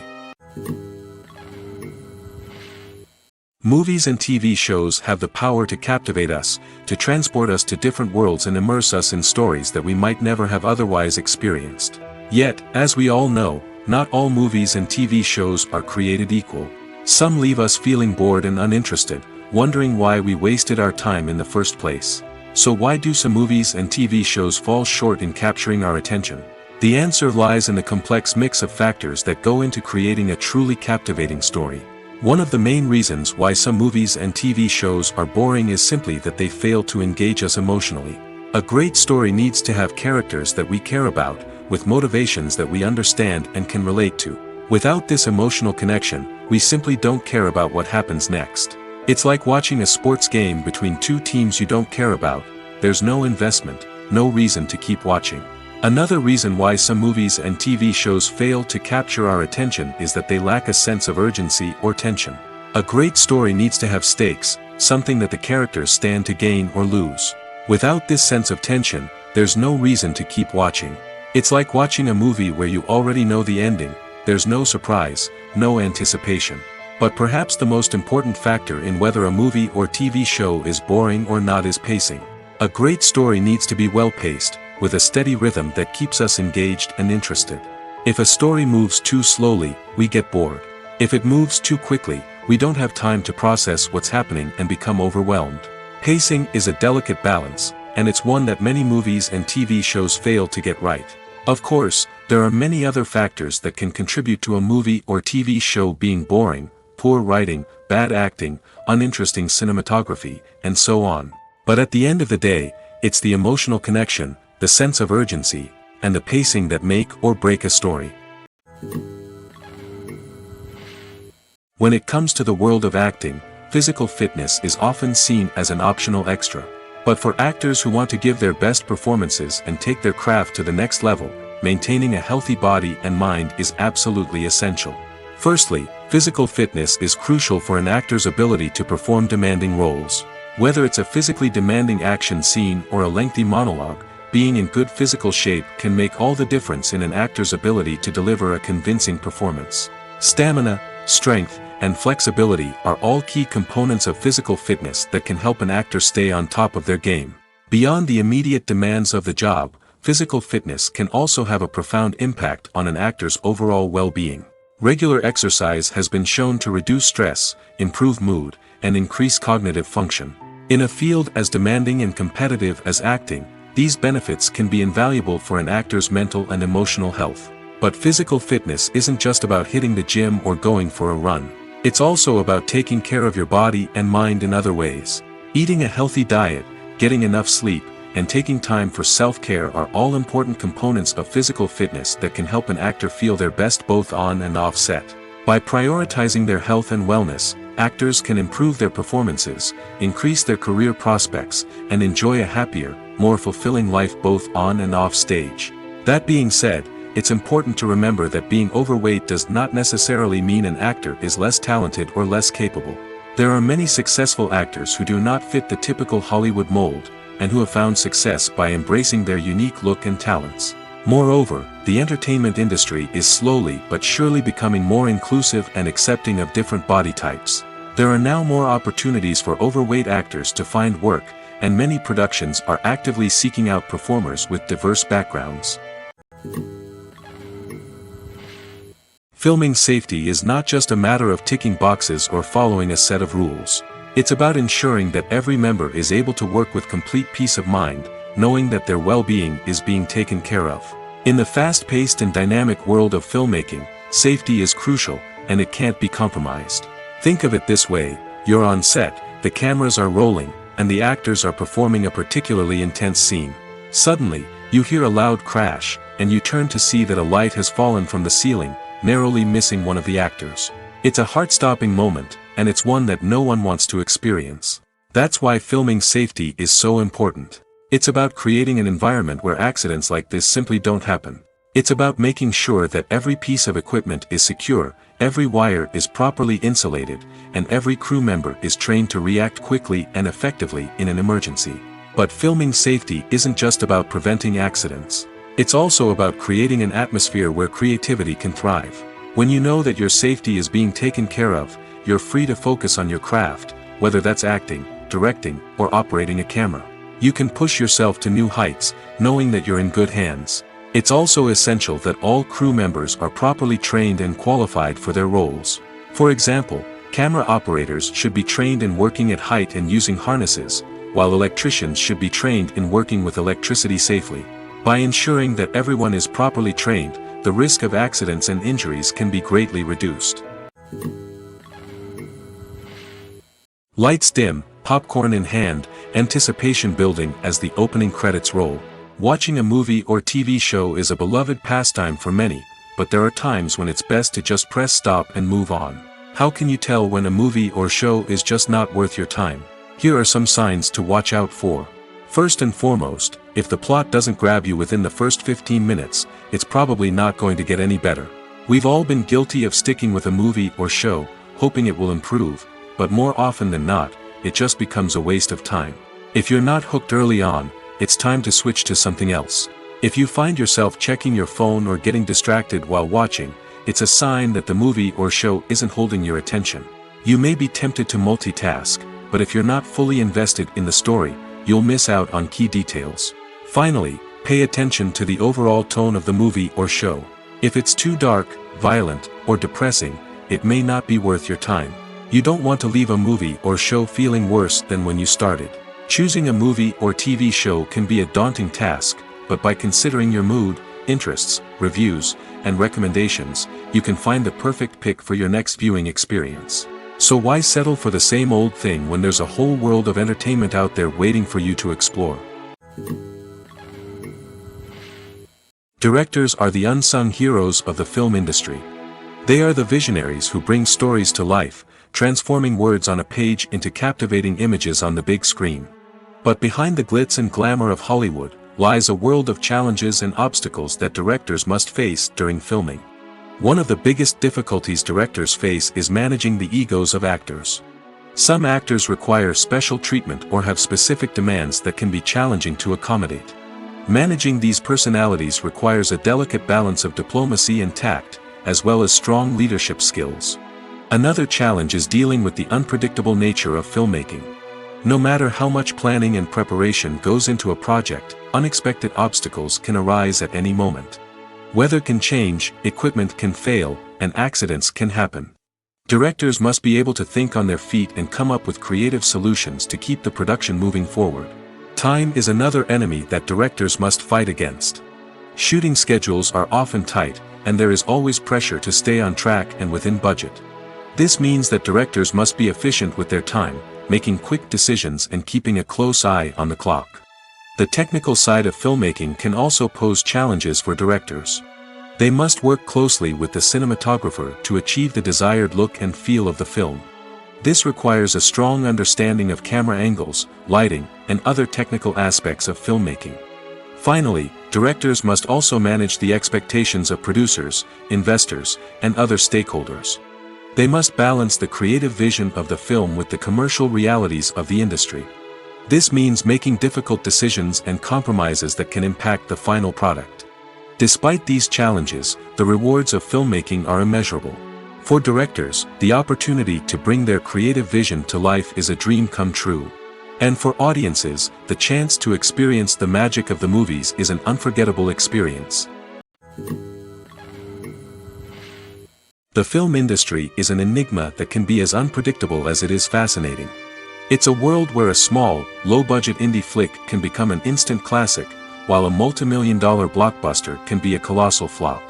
Movies and TV shows have the power to captivate us, to transport us to different worlds and immerse us in stories that we might never have otherwise experienced. Yet, as we all know, not all movies and TV shows are created equal. Some leave us feeling bored and uninterested, wondering why we wasted our time in the first place. So why do some movies and TV shows fall short in capturing our attention? The answer lies in the complex mix of factors that go into creating a truly captivating story. One of the main reasons why some movies and TV shows are boring is simply that they fail to engage us emotionally. A great story needs to have characters that we care about, with motivations that we understand and can relate to. Without this emotional connection, we simply don't care about what happens next. It's like watching a sports game between two teams you don't care about. There's no investment, no reason to keep watching. Another reason why some movies and TV shows fail to capture our attention is that they lack a sense of urgency or tension. A great story needs to have stakes, something that the characters stand to gain or lose. Without this sense of tension, there's no reason to keep watching. It's like watching a movie where you already know the ending, there's no surprise, no anticipation. But perhaps the most important factor in whether a movie or TV show is boring or not is pacing. A great story needs to be well-paced, with a steady rhythm that keeps us engaged and interested. If a story moves too slowly, we get bored. If it moves too quickly, we don't have time to process what's happening and become overwhelmed. Pacing is a delicate balance, and it's one that many movies and TV shows fail to get right. Of course, there are many other factors that can contribute to a movie or TV show being boring: poor writing, bad acting, uninteresting cinematography, and so on. But at the end of the day, it's the emotional connection, the sense of urgency, and the pacing that make or break a story. When it comes to the world of acting, physical fitness is often seen as an optional extra. But for actors who want to give their best performances and take their craft to the next level, maintaining a healthy body and mind is absolutely essential. Firstly, physical fitness is crucial for an actor's ability to perform demanding roles. Whether it's a physically demanding action scene or a lengthy monologue, being in good physical shape can make all the difference in an actor's ability to deliver a convincing performance. Stamina, strength, and flexibility are all key components of physical fitness that can help an actor stay on top of their game. Beyond the immediate demands of the job, physical fitness can also have a profound impact on an actor's overall well-being. Regular exercise has been shown to reduce stress, improve mood, and increase cognitive function. In a field as demanding and competitive as acting, these benefits can be invaluable for an actor's mental and emotional health. But physical fitness isn't just about hitting the gym or going for a run. It's also about taking care of your body and mind in other ways. Eating a healthy diet, getting enough sleep, and taking time for self-care are all important components of physical fitness that can help an actor feel their best both on and off set. By prioritizing their health and wellness, actors can improve their performances, increase their career prospects, and enjoy a happier, more fulfilling life both on and off stage. That being said, it's important to remember that being overweight does not necessarily mean an actor is less talented or less capable. There are many successful actors who do not fit the typical Hollywood mold, and who have found success by embracing their unique look and talents. Moreover, the entertainment industry is slowly but surely becoming more inclusive and accepting of different body types. There are now more opportunities for overweight actors to find work, and many productions are actively seeking out performers with diverse backgrounds. Filming safety is not just a matter of ticking boxes or following a set of rules. It's about ensuring that every member is able to work with complete peace of mind, knowing that their well-being is being taken care of. In the fast-paced and dynamic world of filmmaking, safety is crucial, and it can't be compromised. Think of it this way: you're on set, the cameras are rolling, and the actors are performing a particularly intense scene. Suddenly, you hear a loud crash, and you turn to see that a light has fallen from the ceiling, narrowly missing one of the actors. It's a heart-stopping moment, and it's one that no one wants to experience. That's why filming safety is so important. It's about creating an environment where accidents like this simply don't happen. It's about making sure that every piece of equipment is secure, every wire is properly insulated, and every crew member is trained to react quickly and effectively in an emergency. But filming safety isn't just about preventing accidents. It's also about creating an atmosphere where creativity can thrive. When you know that your safety is being taken care of, you're free to focus on your craft, whether that's acting, directing, or operating a camera. You can push yourself to new heights, knowing that you're in good hands. It's also essential that all crew members are properly trained and qualified for their roles. For example, camera operators should be trained in working at height and using harnesses, while electricians should be trained in working with electricity safely. By ensuring that everyone is properly trained, the risk of accidents and injuries can be greatly reduced. Lights dim, popcorn in hand, anticipation building as the opening credits roll. Watching a movie or TV show is a beloved pastime for many, but there are times when it's best to just press stop and move on. How can you tell when a movie or show is just not worth your time? Here are some signs to watch out for. First and foremost, If the plot doesn't grab you within the first 15 minutes, it's probably not going to get any better. We've all been guilty of sticking with a movie or show, hoping it will improve, but more often than not, it just becomes a waste of time. If you're not hooked early on, it's time to switch to something else. If you find yourself checking your phone or getting distracted while watching, it's a sign that the movie or show isn't holding your attention. You may be tempted to multitask, but if you're not fully invested in the story, you'll miss out on key details. Finally, pay attention to the overall tone of the movie or show. If it's too dark, violent, or depressing, it may not be worth your time. You don't want to leave a movie or show feeling worse than when you started. Choosing a movie or TV show can be a daunting task, but by considering your mood, interests, reviews, and recommendations, you can find the perfect pick for your next viewing experience. So why settle for the same old thing when there's a whole world of entertainment out there waiting for you to explore? Directors are the unsung heroes of the film industry. They are the visionaries who bring stories to life, transforming words on a page into captivating images on the big screen. But behind the glitz and glamour of Hollywood, lies a world of challenges and obstacles that directors must face during filming. One of the biggest difficulties directors face is managing the egos of actors. Some actors require special treatment or have specific demands that can be challenging to accommodate. Managing these personalities requires a delicate balance of diplomacy and tact, as well as strong leadership skills. Another challenge is dealing with the unpredictable nature of filmmaking. No matter how much planning and preparation goes into a project, unexpected obstacles can arise at any moment. Weather can change, equipment can fail, and accidents can happen. Directors must be able to think on their feet and come up with creative solutions to keep the production moving forward. Time is another enemy that directors must fight against. Shooting schedules are often tight, and there is always pressure to stay on track and within budget. This means that directors must be efficient with their time, making quick decisions and keeping a close eye on the clock. The technical side of filmmaking can also pose challenges for directors. They must work closely with the cinematographer to achieve the desired look and feel of the film. This requires a strong understanding of camera angles, lighting, and other technical aspects of filmmaking. Finally, directors must also manage the expectations of producers, investors, and other stakeholders. They must balance the creative vision of the film with the commercial realities of the industry. This means making difficult decisions and compromises that can impact the final product. Despite these challenges, the rewards of filmmaking are immeasurable. For directors, the opportunity to bring their creative vision to life is a dream come true. And for audiences, the chance to experience the magic of the movies is an unforgettable experience. The film industry is an enigma that can be as unpredictable as it is fascinating. It's a world where a small, low-budget indie flick can become an instant classic, while a multi-million-dollar blockbuster can be a colossal flop.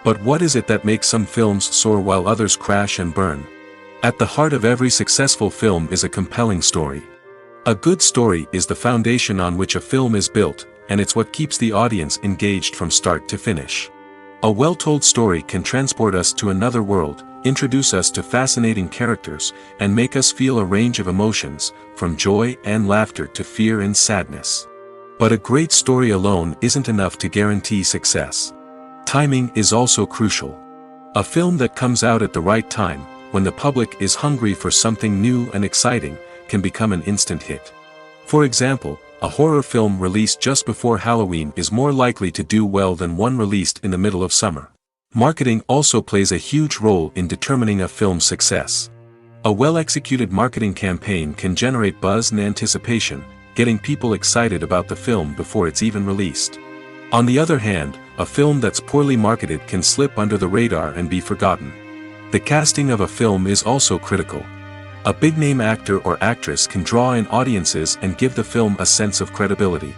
But what is it that makes some films soar while others crash and burn? At the heart of every successful film is a compelling story. A good story is the foundation on which a film is built, and it's what keeps the audience engaged from start to finish. A well-told story can transport us to another world, introduce us to fascinating characters, and make us feel a range of emotions, from joy and laughter to fear and sadness. But a great story alone isn't enough to guarantee success. Timing is also crucial. A film that comes out at the right time, when the public is hungry for something new and exciting, can become an instant hit. For example, a horror film released just before Halloween is more likely to do well than one released in the middle of summer. Marketing also plays a huge role in determining a film's success. A well-executed marketing campaign can generate buzz and anticipation, getting people excited about the film before it's even released. On the other hand, a film that's poorly marketed can slip under the radar and be forgotten. The casting of a film is also critical. A big-name actor or actress can draw in audiences and give the film a sense of credibility.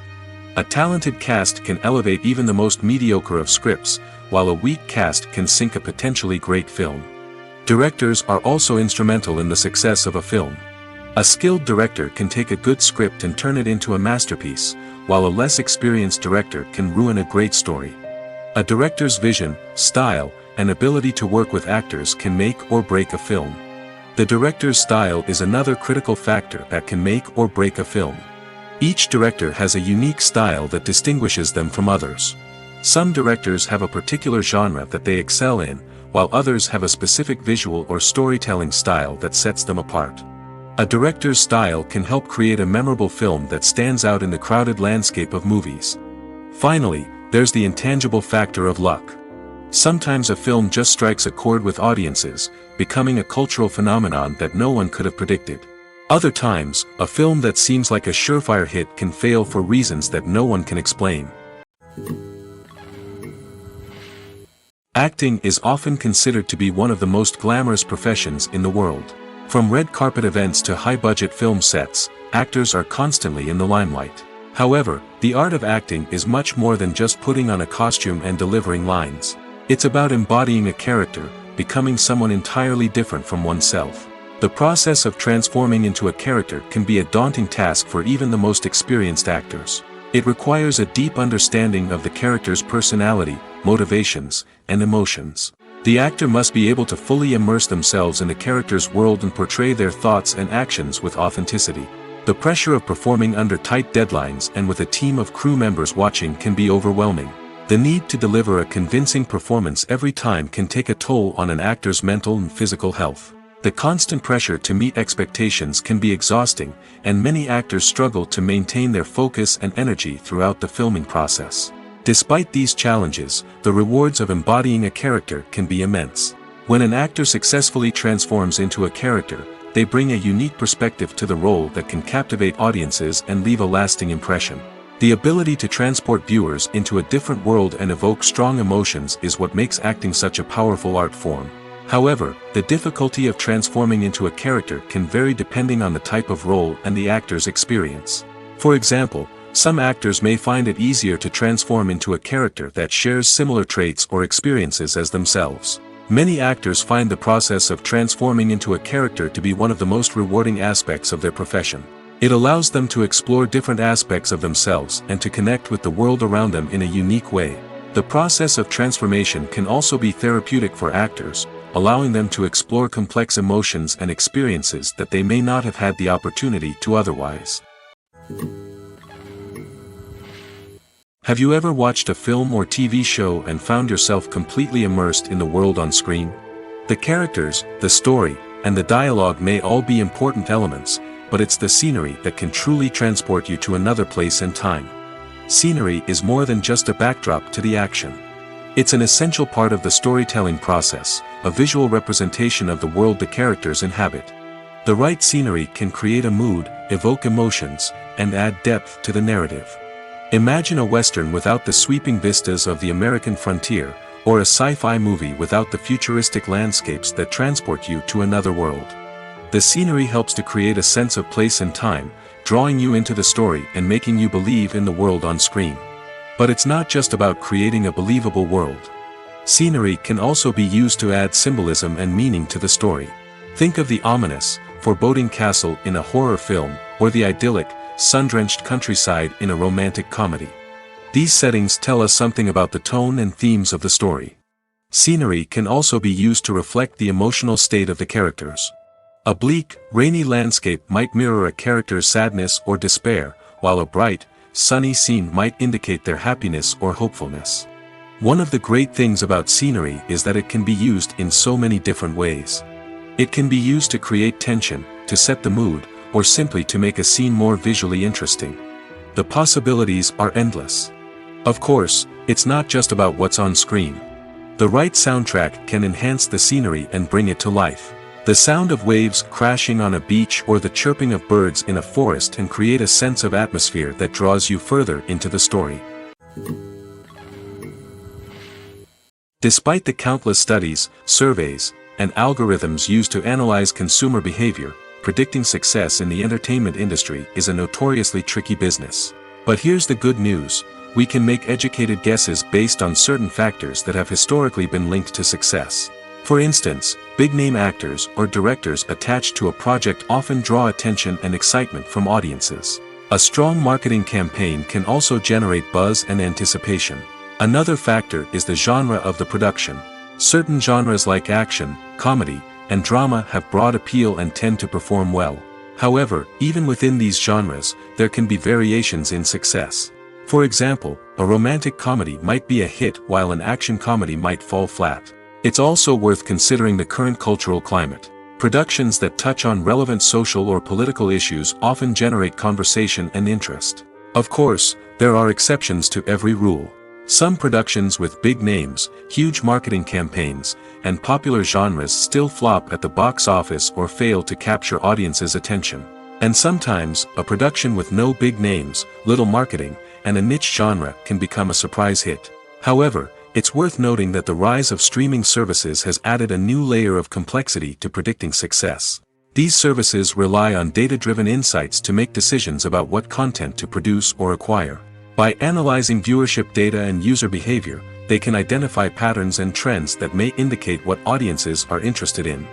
A talented cast can elevate even the most mediocre of scripts, while a weak cast can sink a potentially great film. Directors are also instrumental in the success of a film. A skilled director can take a good script and turn it into a masterpiece, while a less experienced director can ruin a great story. A director's vision, style, and ability to work with actors can make or break a film. The director's style is another critical factor that can make or break a film. Each director has a unique style that distinguishes them from others. Some directors have a particular genre that they excel in, while others have a specific visual or storytelling style that sets them apart. A director's style can help create a memorable film that stands out in the crowded landscape of movies. Finally, there's the intangible factor of luck. Sometimes a film just strikes a chord with audiences, becoming a cultural phenomenon that no one could have predicted. Other times, a film that seems like a surefire hit can fail for reasons that no one can explain. Acting is often considered to be one of the most glamorous professions in the world. From red carpet events to high-budget film sets, actors are constantly in the limelight. However, the art of acting is much more than just putting on a costume and delivering lines. It's about embodying a character, becoming someone entirely different from oneself. The process of transforming into a character can be a daunting task for even the most experienced actors. It requires a deep understanding of the character's personality, motivations, and emotions. The actor must be able to fully immerse themselves in the character's world and portray their thoughts and actions with authenticity. The pressure of performing under tight deadlines and with a team of crew members watching can be overwhelming. The need to deliver a convincing performance every time can take a toll on an actor's mental and physical health. The constant pressure to meet expectations can be exhausting, and many actors struggle to maintain their focus and energy throughout the filming process. Despite these challenges, the rewards of embodying a character can be immense. When an actor successfully transforms into a character, they bring a unique perspective to the role that can captivate audiences and leave a lasting impression. The ability to transport viewers into a different world and evoke strong emotions is what makes acting such a powerful art form. However, the difficulty of transforming into a character can vary depending on the type of role and the actor's experience. For example, some actors may find it easier to transform into a character that shares similar traits or experiences as themselves. Many actors find the process of transforming into a character to be one of the most rewarding aspects of their profession. It allows them to explore different aspects of themselves and to connect with the world around them in a unique way. The process of transformation can also be therapeutic for actors, allowing them to explore complex emotions and experiences that they may not have had the opportunity to otherwise. Have you ever watched a film or TV show and found yourself completely immersed in the world on screen? The characters, the story, and the dialogue may all be important elements, but it's the scenery that can truly transport you to another place and time. Scenery is more than just a backdrop to the action. It's an essential part of the storytelling process, a visual representation of the world the characters inhabit. The right scenery can create a mood, evoke emotions, and add depth to the narrative. Imagine a Western without the sweeping vistas of the American frontier, or a sci-fi movie without the futuristic landscapes that transport you to another world. The scenery helps to create a sense of place and time, drawing you into the story and making you believe in the world on screen. But it's not just about creating a believable world. Scenery can also be used to add symbolism and meaning to the story. Think of the ominous, foreboding castle in a horror film, or the idyllic, sun-drenched countryside in a romantic comedy. These settings tell us something about the tone and themes of the story. Scenery can also be used to reflect the emotional state of the characters. A bleak, rainy landscape might mirror a character's sadness or despair, while a bright, sunny scene might indicate their happiness or hopefulness. One of the great things about scenery is that it can be used in so many different ways. It can be used to create tension, to set the mood, or simply to make a scene more visually interesting. The possibilities are endless. Of course, it's not just about what's on screen. The right soundtrack can enhance the scenery and bring it to life. The sound of waves crashing on a beach or the chirping of birds in a forest can create a sense of atmosphere that draws you further into the story. Despite the countless studies, surveys, and algorithms used to analyze consumer behavior, predicting success in the entertainment industry is a notoriously tricky business. But here's the good news: we can make educated guesses based on certain factors that have historically been linked to success. For instance, big-name actors or directors attached to a project often draw attention and excitement from audiences. A strong marketing campaign can also generate buzz and anticipation. Another factor is the genre of the production. Certain genres like action, comedy, and drama have broad appeal and tend to perform well. However, even within these genres, there can be variations in success. For example, a romantic comedy might be a hit while an action comedy might fall flat. It's also worth considering the current cultural climate. Productions that touch on relevant social or political issues often generate conversation and interest. Of course, there are exceptions to every rule. Some productions with big names, huge marketing campaigns, and popular genres still flop at the box office or fail to capture audiences' attention. And sometimes, a production with no big names, little marketing, and a niche genre can become a surprise hit. However, it's worth noting that the rise of streaming services has added a new layer of complexity to predicting success. These services rely on data-driven insights to make decisions about what content to produce or acquire. By analyzing viewership data and user behavior, they can identify patterns and trends that may indicate what audiences are interested in.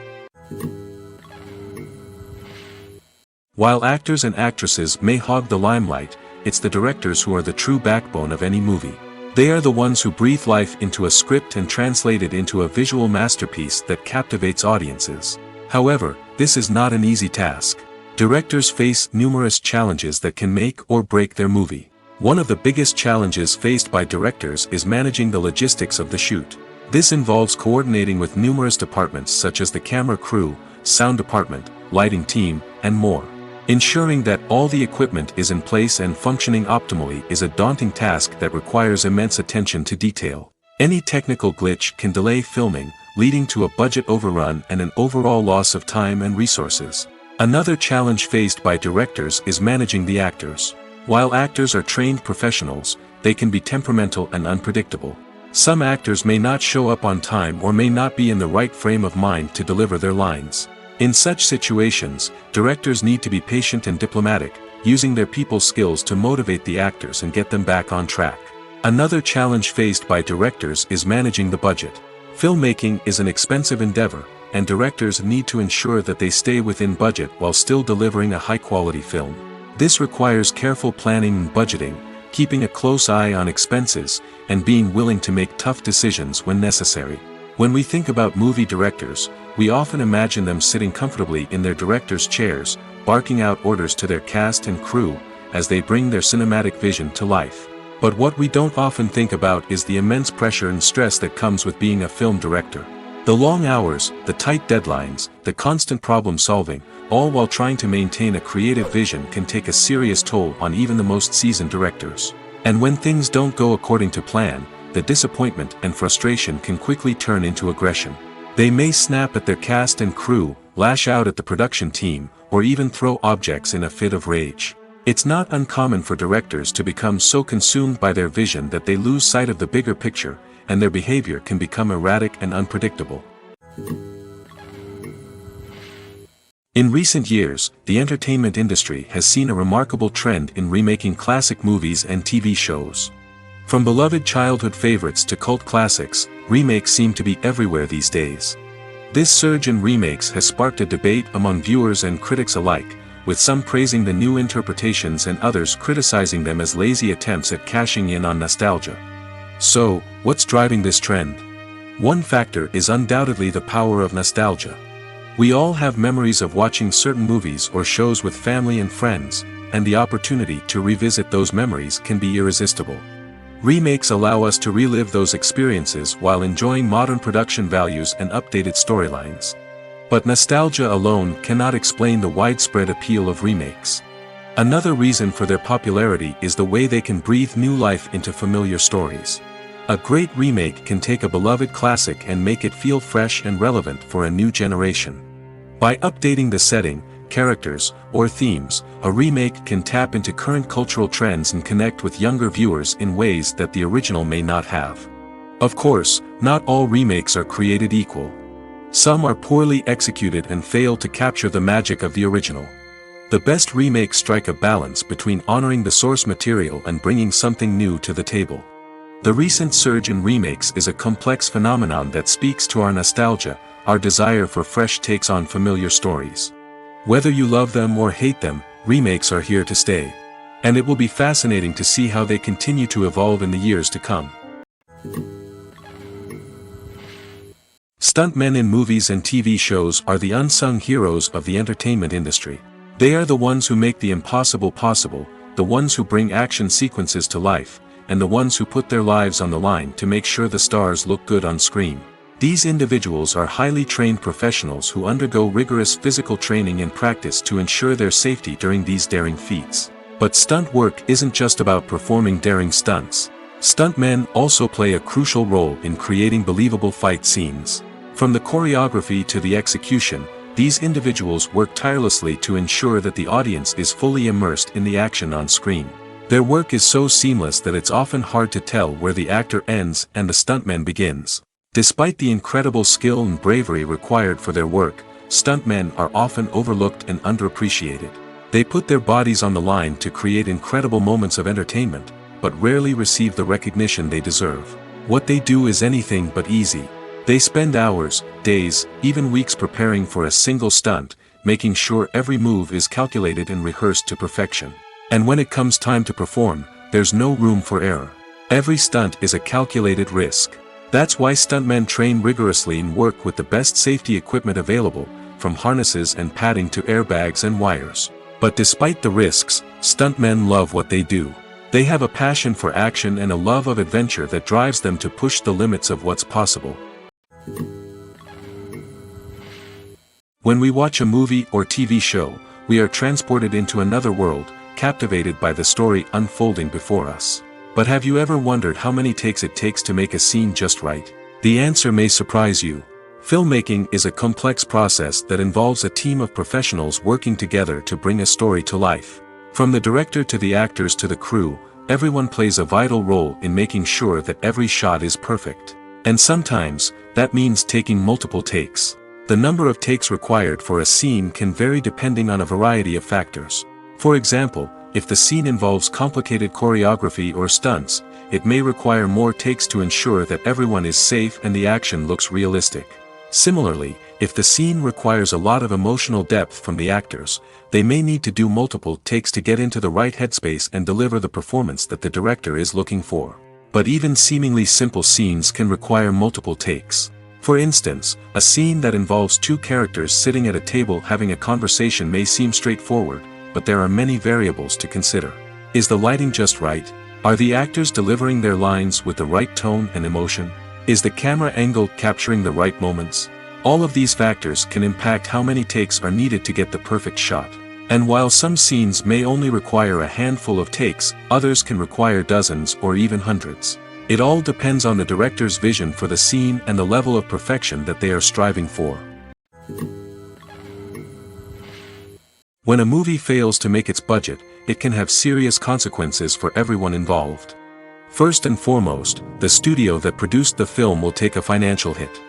While actors and actresses may hog the limelight, it's the directors who are the true backbone of any movie. They are the ones who breathe life into a script and translate it into a visual masterpiece that captivates audiences. However, this is not an easy task. Directors face numerous challenges that can make or break their movie. One of the biggest challenges faced by directors is managing the logistics of the shoot. This involves coordinating with numerous departments such as the camera crew, sound department, lighting team, and more. Ensuring that all the equipment is in place and functioning optimally is a daunting task that requires immense attention to detail. Any technical glitch can delay filming, leading to a budget overrun and an overall loss of time and resources. Another challenge faced by directors is managing the actors. While actors are trained professionals, they can be temperamental and unpredictable. Some actors may not show up on time or may not be in the right frame of mind to deliver their lines. In such situations, directors need to be patient and diplomatic, using their people skills to motivate the actors and get them back on track. Another challenge faced by directors is managing the budget. Filmmaking is an expensive endeavor, and directors need to ensure that they stay within budget while still delivering a high-quality film. This requires careful planning and budgeting, keeping a close eye on expenses, and being willing to make tough decisions when necessary. When we think about movie directors, we often imagine them sitting comfortably in their director's chairs, barking out orders to their cast and crew, as they bring their cinematic vision to life. But what we don't often think about is the immense pressure and stress that comes with being a film director. The long hours, the tight deadlines, the constant problem solving, all while trying to maintain a creative vision can take a serious toll on even the most seasoned directors. And when things don't go according to plan, the disappointment and frustration can quickly turn into aggression. They may snap at their cast and crew, lash out at the production team, or even throw objects in a fit of rage. It's not uncommon for directors to become so consumed by their vision that they lose sight of the bigger picture, and their behavior can become erratic and unpredictable. In recent years, the entertainment industry has seen a remarkable trend in remaking classic movies and TV shows. From beloved childhood favorites to cult classics, remakes seem to be everywhere these days. This surge in remakes has sparked a debate among viewers and critics alike, with some praising the new interpretations and others criticizing them as lazy attempts at cashing in on nostalgia. So, what's driving this trend? One factor is undoubtedly the power of nostalgia. We all have memories of watching certain movies or shows with family and friends, and the opportunity to revisit those memories can be irresistible. Remakes allow us to relive those experiences while enjoying modern production values and updated storylines. But nostalgia alone cannot explain the widespread appeal of remakes. Another reason for their popularity is the way they can breathe new life into familiar stories. A great remake can take a beloved classic and make it feel fresh and relevant for a new generation. By updating the setting, characters, or themes, a remake can tap into current cultural trends and connect with younger viewers in ways that the original may not have. Of course, not all remakes are created equal. Some are poorly executed and fail to capture the magic of the original. The best remakes strike a balance between honoring the source material and bringing something new to the table. The recent surge in remakes is a complex phenomenon that speaks to our nostalgia, our desire for fresh takes on familiar stories. Whether you love them or hate them, remakes are here to stay. And it will be fascinating to see how they continue to evolve in the years to come. Stuntmen in movies and TV shows are the unsung heroes of the entertainment industry. They are the ones who make the impossible possible, the ones who bring action sequences to life, and the ones who put their lives on the line to make sure the stars look good on screen. These individuals are highly trained professionals who undergo rigorous physical training and practice to ensure their safety during these daring feats. But stunt work isn't just about performing daring stunts. Stuntmen also play a crucial role in creating believable fight scenes. From the choreography to the execution, these individuals work tirelessly to ensure that the audience is fully immersed in the action on screen. Their work is so seamless that it's often hard to tell where the actor ends and the stuntman begins. Despite the incredible skill and bravery required for their work, stuntmen are often overlooked and underappreciated. They put their bodies on the line to create incredible moments of entertainment, but rarely receive the recognition they deserve. What they do is anything but easy. They spend hours, days, even weeks preparing for a single stunt, making sure every move is calculated and rehearsed to perfection. And when it comes time to perform, there's no room for error. Every stunt is a calculated risk. That's why stuntmen train rigorously and work with the best safety equipment available, from harnesses and padding to airbags and wires. But despite the risks, stuntmen love what they do. They have a passion for action and a love of adventure that drives them to push the limits of what's possible. When we watch a movie or TV show, we are transported into another world, captivated by the story unfolding before us. But have you ever wondered how many takes it takes to make a scene just right? The answer may surprise you. Filmmaking is a complex process that involves a team of professionals working together to bring a story to life. From the director to the actors to the crew, everyone plays a vital role in making sure that every shot is perfect. And sometimes, that means taking multiple takes. The number of takes required for a scene can vary depending on a variety of factors. For example, if the scene involves complicated choreography or stunts, it may require more takes to ensure that everyone is safe and the action looks realistic. Similarly, if the scene requires a lot of emotional depth from the actors, they may need to do multiple takes to get into the right headspace and deliver the performance that the director is looking for. But even seemingly simple scenes can require multiple takes. For instance, a scene that involves two characters sitting at a table having a conversation may seem straightforward, but there are many variables to consider. Is the lighting just right? Are the actors delivering their lines with the right tone and emotion? Is the camera angle capturing the right moments? All of these factors can impact how many takes are needed to get the perfect shot. And while some scenes may only require a handful of takes, others can require dozens or even hundreds. It all depends on the director's vision for the scene and the level of perfection that they are striving for. When a movie fails to make its budget, it can have serious consequences for everyone involved. First and foremost, the studio that produced the film will take a financial hit.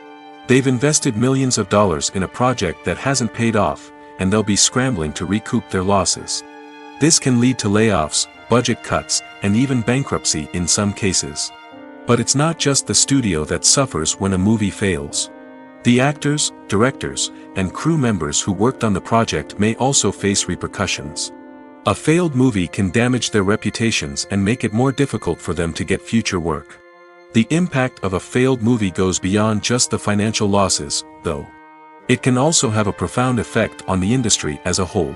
They've invested millions of dollars in a project that hasn't paid off, and they'll be scrambling to recoup their losses. This can lead to layoffs, budget cuts, and even bankruptcy in some cases. But it's not just the studio that suffers when a movie fails. The actors, directors, and crew members who worked on the project may also face repercussions. A failed movie can damage their reputations and make it more difficult for them to get future work. The impact of a failed movie goes beyond just the financial losses, though. It can also have a profound effect on the industry as a whole.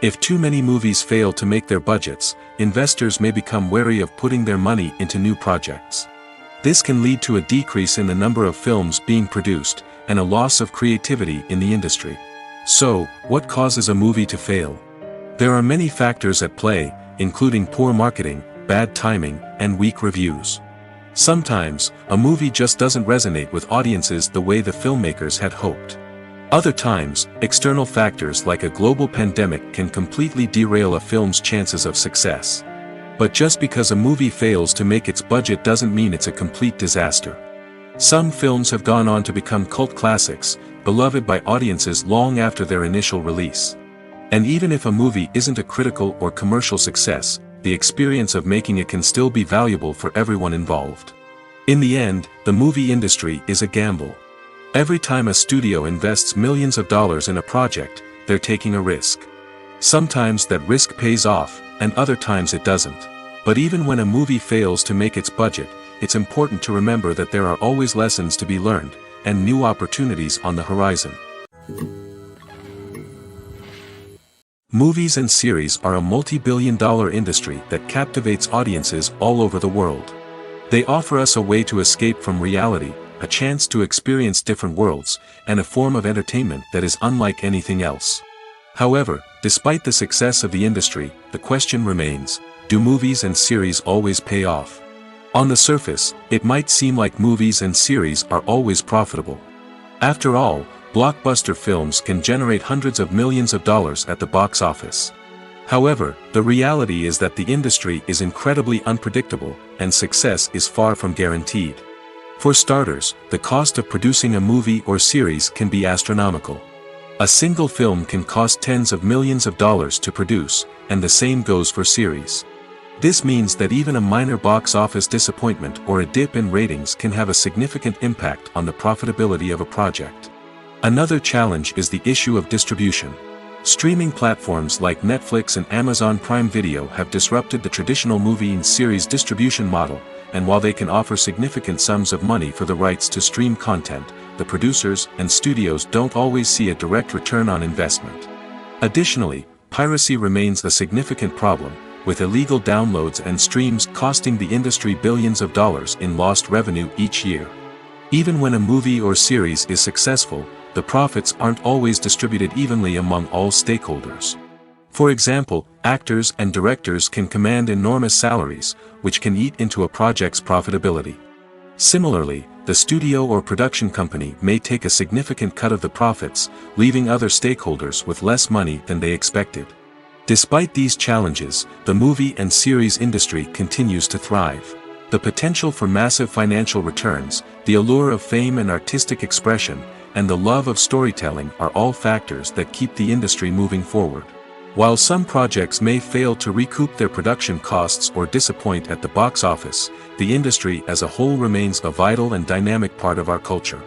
If too many movies fail to make their budgets, investors may become wary of putting their money into new projects. This can lead to a decrease in the number of films being produced, and a loss of creativity in the industry. So, what causes a movie to fail? There are many factors at play, including poor marketing, bad timing, and weak reviews. Sometimes, a movie just doesn't resonate with audiences the way the filmmakers had hoped. Other times, external factors like a global pandemic can completely derail a film's chances of success. But just because a movie fails to make its budget doesn't mean it's a complete disaster. Some films have gone on to become cult classics, beloved by audiences long after their initial release. And even if a movie isn't a critical or commercial success, the experience of making it can still be valuable for everyone involved. In the end, the movie industry is a gamble. Every time a studio invests millions of dollars in a project, they're taking a risk. Sometimes that risk pays off, and other times it doesn't. But even when a movie fails to make its budget, it's important to remember that there are always lessons to be learned, and new opportunities on the horizon. Movies and series are a multi-billion-dollar industry that captivates audiences all over the world. They offer us a way to escape from reality, a chance to experience different worlds, and a form of entertainment that is unlike anything else. However, despite the success of the industry, the question remains, do movies and series always pay off? On the surface, it might seem like movies and series are always profitable. After all, blockbuster films can generate hundreds of millions of dollars at the box office. However, the reality is that the industry is incredibly unpredictable, and success is far from guaranteed. For starters, the cost of producing a movie or series can be astronomical. A single film can cost tens of millions of dollars to produce, and the same goes for series. This means that even a minor box office disappointment or a dip in ratings can have a significant impact on the profitability of a project. Another challenge is the issue of distribution. Streaming platforms like Netflix and Amazon Prime Video have disrupted the traditional movie and series distribution model, and while they can offer significant sums of money for the rights to stream content, the producers and studios don't always see a direct return on investment. Additionally, piracy remains a significant problem, with illegal downloads and streams costing the industry billions of dollars in lost revenue each year. Even when a movie or series is successful, the profits aren't always distributed evenly among all stakeholders. For example, actors and directors can command enormous salaries, which can eat into a project's profitability. Similarly, the studio or production company may take a significant cut of the profits, leaving other stakeholders with less money than they expected. Despite these challenges, the movie and series industry continues to thrive. The potential for massive financial returns, the allure of fame and artistic expression, and the love of storytelling are all factors that keep the industry moving forward. While some projects may fail to recoup their production costs or disappoint at the box office, the industry as a whole remains a vital and dynamic part of our culture.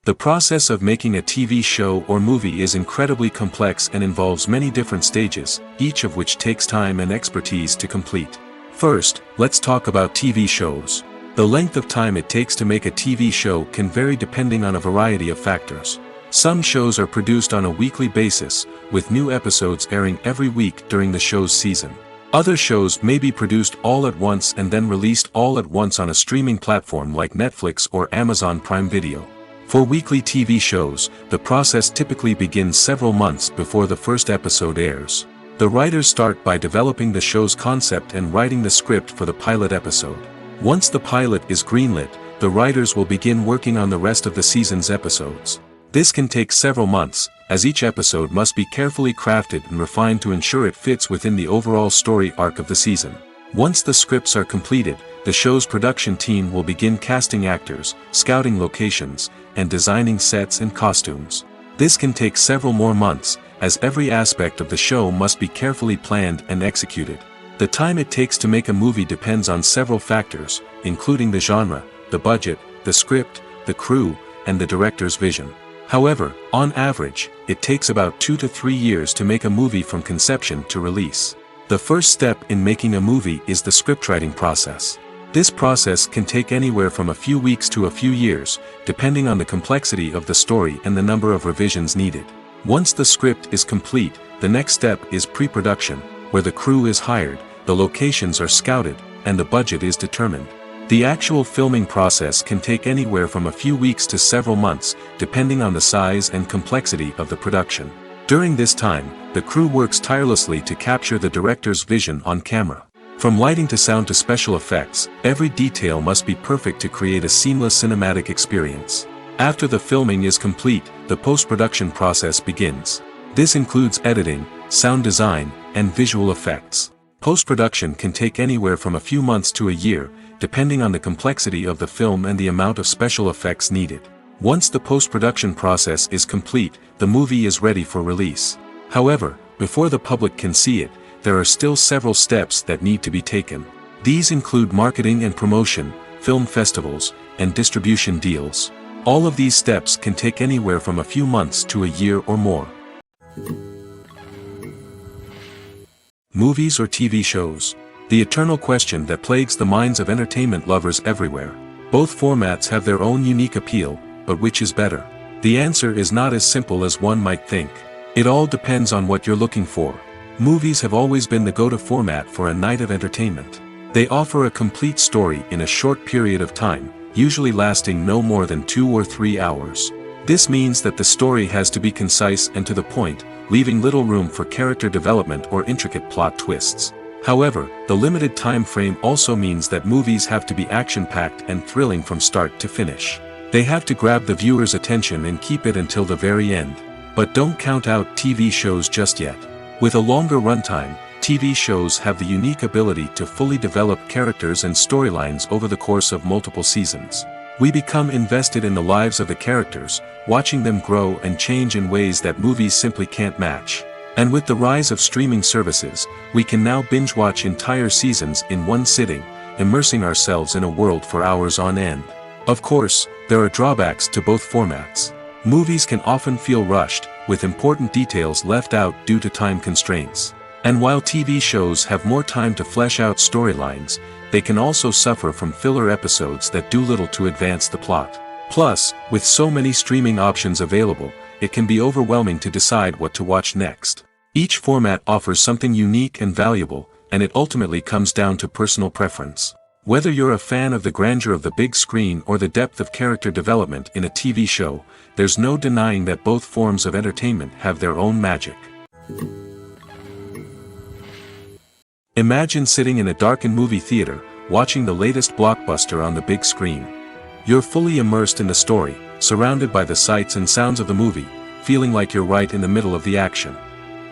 The process of making a TV show or movie is incredibly complex and involves many different stages, each of which takes time and expertise to complete. First, let's talk about TV shows. The length of time it takes to make a TV show can vary depending on a variety of factors. Some shows are produced on a weekly basis, with new episodes airing every week during the show's season. Other shows may be produced all at once and then released all at once on a streaming platform like Netflix or Amazon Prime Video. For weekly TV shows, the process typically begins several months before the first episode airs. The writers start by developing the show's concept and writing the script for the pilot episode. Once the pilot is greenlit, the writers will begin working on the rest of the season's episodes. This can take several months, as each episode must be carefully crafted and refined to ensure it fits within the overall story arc of the season. Once the scripts are completed, the show's production team will begin casting actors, scouting locations, and designing sets and costumes. This can take several more months, as every aspect of the show must be carefully planned and executed. The time it takes to make a movie depends on several factors, including the genre, the budget, the script, the crew, and the director's vision. However, on average, it takes about 2 to 3 years to make a movie from conception to release. The first step in making a movie is the scriptwriting process. This process can take anywhere from a few weeks to a few years, depending on the complexity of the story and the number of revisions needed. Once the script is complete, the next step is pre-production, where the crew is hired, the locations are scouted, and the budget is determined. The actual filming process can take anywhere from a few weeks to several months, depending on the size and complexity of the production. During this time, the crew works tirelessly to capture the director's vision on camera. From lighting to sound to special effects, every detail must be perfect to create a seamless cinematic experience. After the filming is complete, the post-production process begins. This includes editing, sound design, and visual effects. Post-production can take anywhere from a few months to a year, depending on the complexity of the film and the amount of special effects needed. Once the post-production process is complete, the movie is ready for release. However, before the public can see it, there are still several steps that need to be taken. These include marketing and promotion, film festivals, and distribution deals. All of these steps can take anywhere from a few months to a year or more. Movies or TV shows? The eternal question that plagues the minds of entertainment lovers everywhere. Both formats have their own unique appeal, but which is better? The answer is not as simple as one might think. It all depends on what you're looking for. Movies have always been the go-to format for a night of entertainment. They offer a complete story in a short period of time, usually lasting no more than 2 or 3 hours. This means that the story has to be concise and to the point, leaving little room for character development or intricate plot twists. However, the limited time frame also means that movies have to be action-packed and thrilling from start to finish. They have to grab the viewer's attention and keep it until the very end. But don't count out TV shows just yet. With a longer runtime, TV shows have the unique ability to fully develop characters and storylines over the course of multiple seasons. We become invested in the lives of the characters, watching them grow and change in ways that movies simply can't match. And with the rise of streaming services, we can now binge-watch entire seasons in one sitting, immersing ourselves in a world for hours on end. Of course, there are drawbacks to both formats. Movies can often feel rushed, with important details left out due to time constraints. And while TV shows have more time to flesh out storylines, they can also suffer from filler episodes that do little to advance the plot. Plus, with so many streaming options available, it can be overwhelming to decide what to watch next. Each format offers something unique and valuable, and it ultimately comes down to personal preference. Whether you're a fan of the grandeur of the big screen or the depth of character development in a TV show, there's no denying that both forms of entertainment have their own magic. Imagine sitting in a darkened movie theater, watching the latest blockbuster on the big screen. You're fully immersed in the story, surrounded by the sights and sounds of the movie, feeling like you're right in the middle of the action.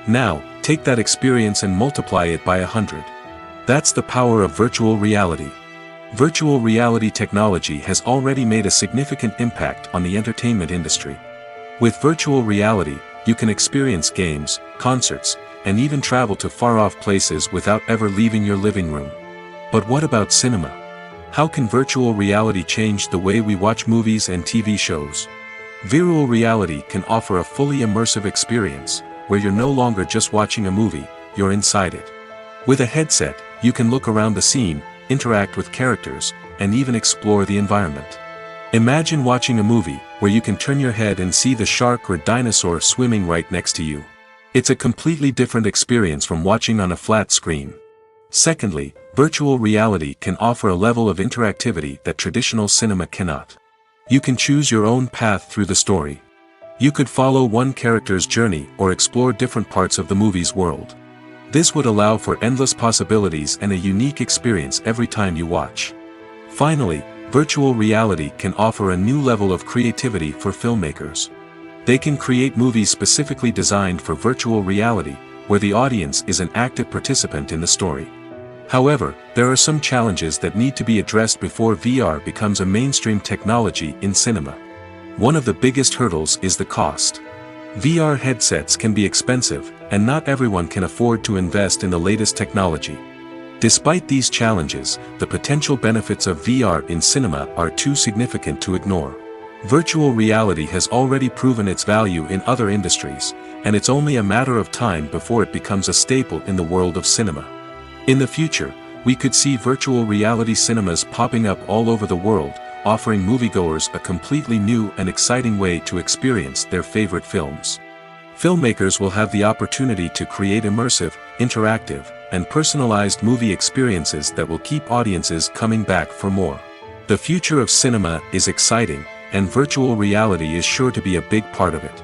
Now, take that experience and multiply it by 100. That's the power of virtual reality. Virtual reality technology has already made a significant impact on the entertainment industry. With virtual reality, you can experience games, concerts, and even travel to far-off places without ever leaving your living room. But what about cinema? How can virtual reality change the way we watch movies and TV shows? Virtual reality can offer a fully immersive experience, where you're no longer just watching a movie, you're inside it. With a headset, you can look around the scene, interact with characters, and even explore the environment. Imagine watching a movie where you can turn your head and see the shark or dinosaur swimming right next to you. It's a completely different experience from watching on a flat screen. Secondly, virtual reality can offer a level of interactivity that traditional cinema cannot. You can choose your own path through the story. You could follow one character's journey or explore different parts of the movie's world. This would allow for endless possibilities and a unique experience every time you watch. Finally, virtual reality can offer a new level of creativity for filmmakers. They can create movies specifically designed for virtual reality, where the audience is an active participant in the story. However, there are some challenges that need to be addressed before VR becomes a mainstream technology in cinema. One of the biggest hurdles is the cost. VR headsets can be expensive, and not everyone can afford to invest in the latest technology. Despite these challenges, the potential benefits of VR in cinema are too significant to ignore. Virtual reality has already proven its value in other industries, and it's only a matter of time before it becomes a staple in the world of cinema. In the future, we could see virtual reality cinemas popping up all over the world, offering moviegoers a completely new and exciting way to experience their favorite films. Filmmakers will have the opportunity to create immersive, interactive, and personalized movie experiences that will keep audiences coming back for more. The future of cinema is exciting, and virtual reality is sure to be a big part of it.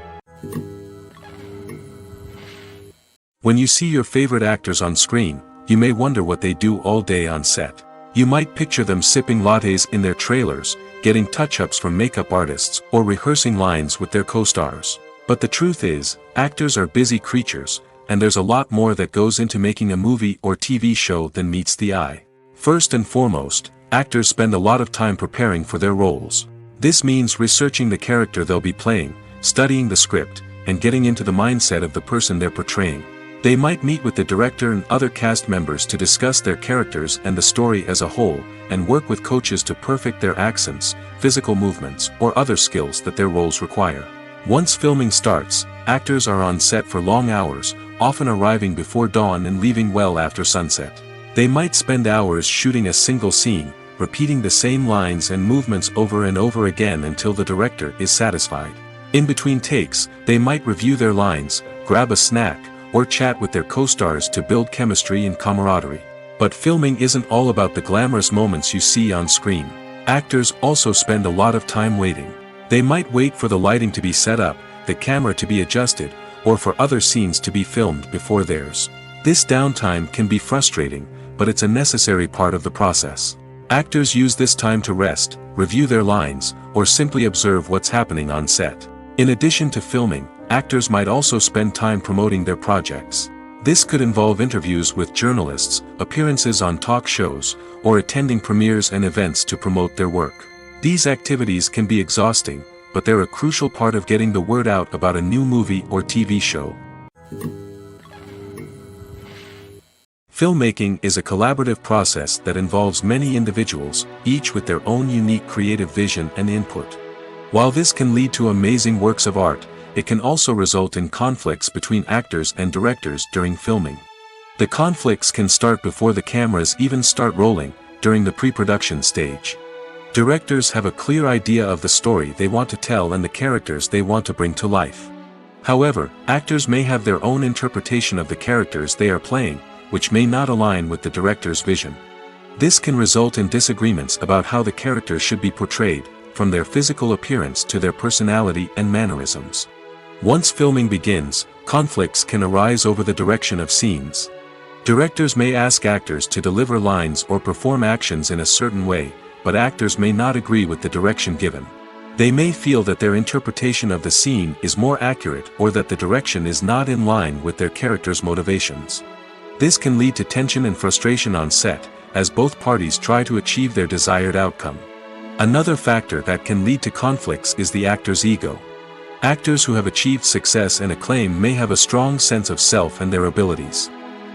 When you see your favorite actors on screen, you may wonder what they do all day on set. You might picture them sipping lattes in their trailers, getting touch-ups from makeup artists, or rehearsing lines with their co-stars. But the truth is, actors are busy creatures, and there's a lot more that goes into making a movie or TV show than meets the eye. First and foremost, actors spend a lot of time preparing for their roles. This means researching the character they'll be playing, studying the script, and getting into the mindset of the person they're portraying. They might meet with the director and other cast members to discuss their characters and the story as a whole, and work with coaches to perfect their accents, physical movements, or other skills that their roles require. Once filming starts, actors are on set for long hours, often arriving before dawn and leaving well after sunset. They might spend hours shooting a single scene, repeating the same lines and movements over and over again until the director is satisfied. In between takes, they might review their lines, grab a snack, or chat with their co-stars to build chemistry and camaraderie. But filming isn't all about the glamorous moments you see on screen. Actors also spend a lot of time waiting. They might wait for the lighting to be set up, the camera to be adjusted, or for other scenes to be filmed before theirs. This downtime can be frustrating, but it's a necessary part of the process. Actors use this time to rest, review their lines, or simply observe what's happening on set. In addition to filming, actors might also spend time promoting their projects. This could involve interviews with journalists, appearances on talk shows, or attending premieres and events to promote their work. These activities can be exhausting, but they're a crucial part of getting the word out about a new movie or TV show. Filmmaking is a collaborative process that involves many individuals, each with their own unique creative vision and input. While this can lead to amazing works of art, it can also result in conflicts between actors and directors during filming. The conflicts can start before the cameras even start rolling, during the pre-production stage. Directors have a clear idea of the story they want to tell and the characters they want to bring to life. However, actors may have their own interpretation of the characters they are playing, which may not align with the director's vision. This can result in disagreements about how the characters should be portrayed, from their physical appearance to their personality and mannerisms. Once filming begins, conflicts can arise over the direction of scenes. Directors may ask actors to deliver lines or perform actions in a certain way, but actors may not agree with the direction given. They may feel that their interpretation of the scene is more accurate or that the direction is not in line with their character's motivations. This can lead to tension and frustration on set, as both parties try to achieve their desired outcome. Another factor that can lead to conflicts is the actor's ego. Actors who have achieved success and acclaim may have a strong sense of self and their abilities.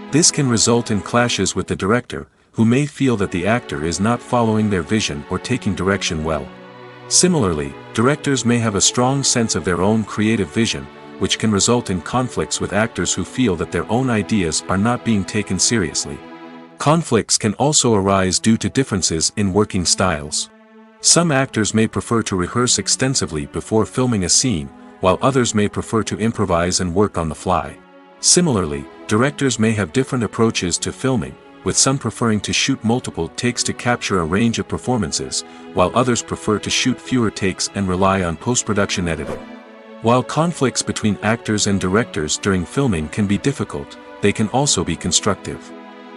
This can result in clashes with the director, who may feel that the actor is not following their vision or taking direction well. Similarly, directors may have a strong sense of their own creative vision, which can result in conflicts with actors who feel that their own ideas are not being taken seriously. Conflicts can also arise due to differences in working styles. Some actors may prefer to rehearse extensively before filming a scene, while others may prefer to improvise and work on the fly. Similarly, directors may have different approaches to filming, with some preferring to shoot multiple takes to capture a range of performances, while others prefer to shoot fewer takes and rely on post-production editing. While conflicts between actors and directors during filming can be difficult, they can also be constructive.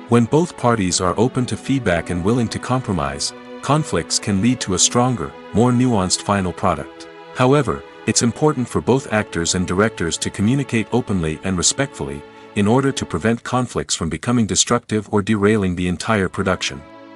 When both parties are open to feedback and willing to compromise, conflicts can lead to a stronger, more nuanced final product. However, it's important for both actors and directors to communicate openly and respectfully, in order to prevent conflicts from becoming destructive or derailing the entire production.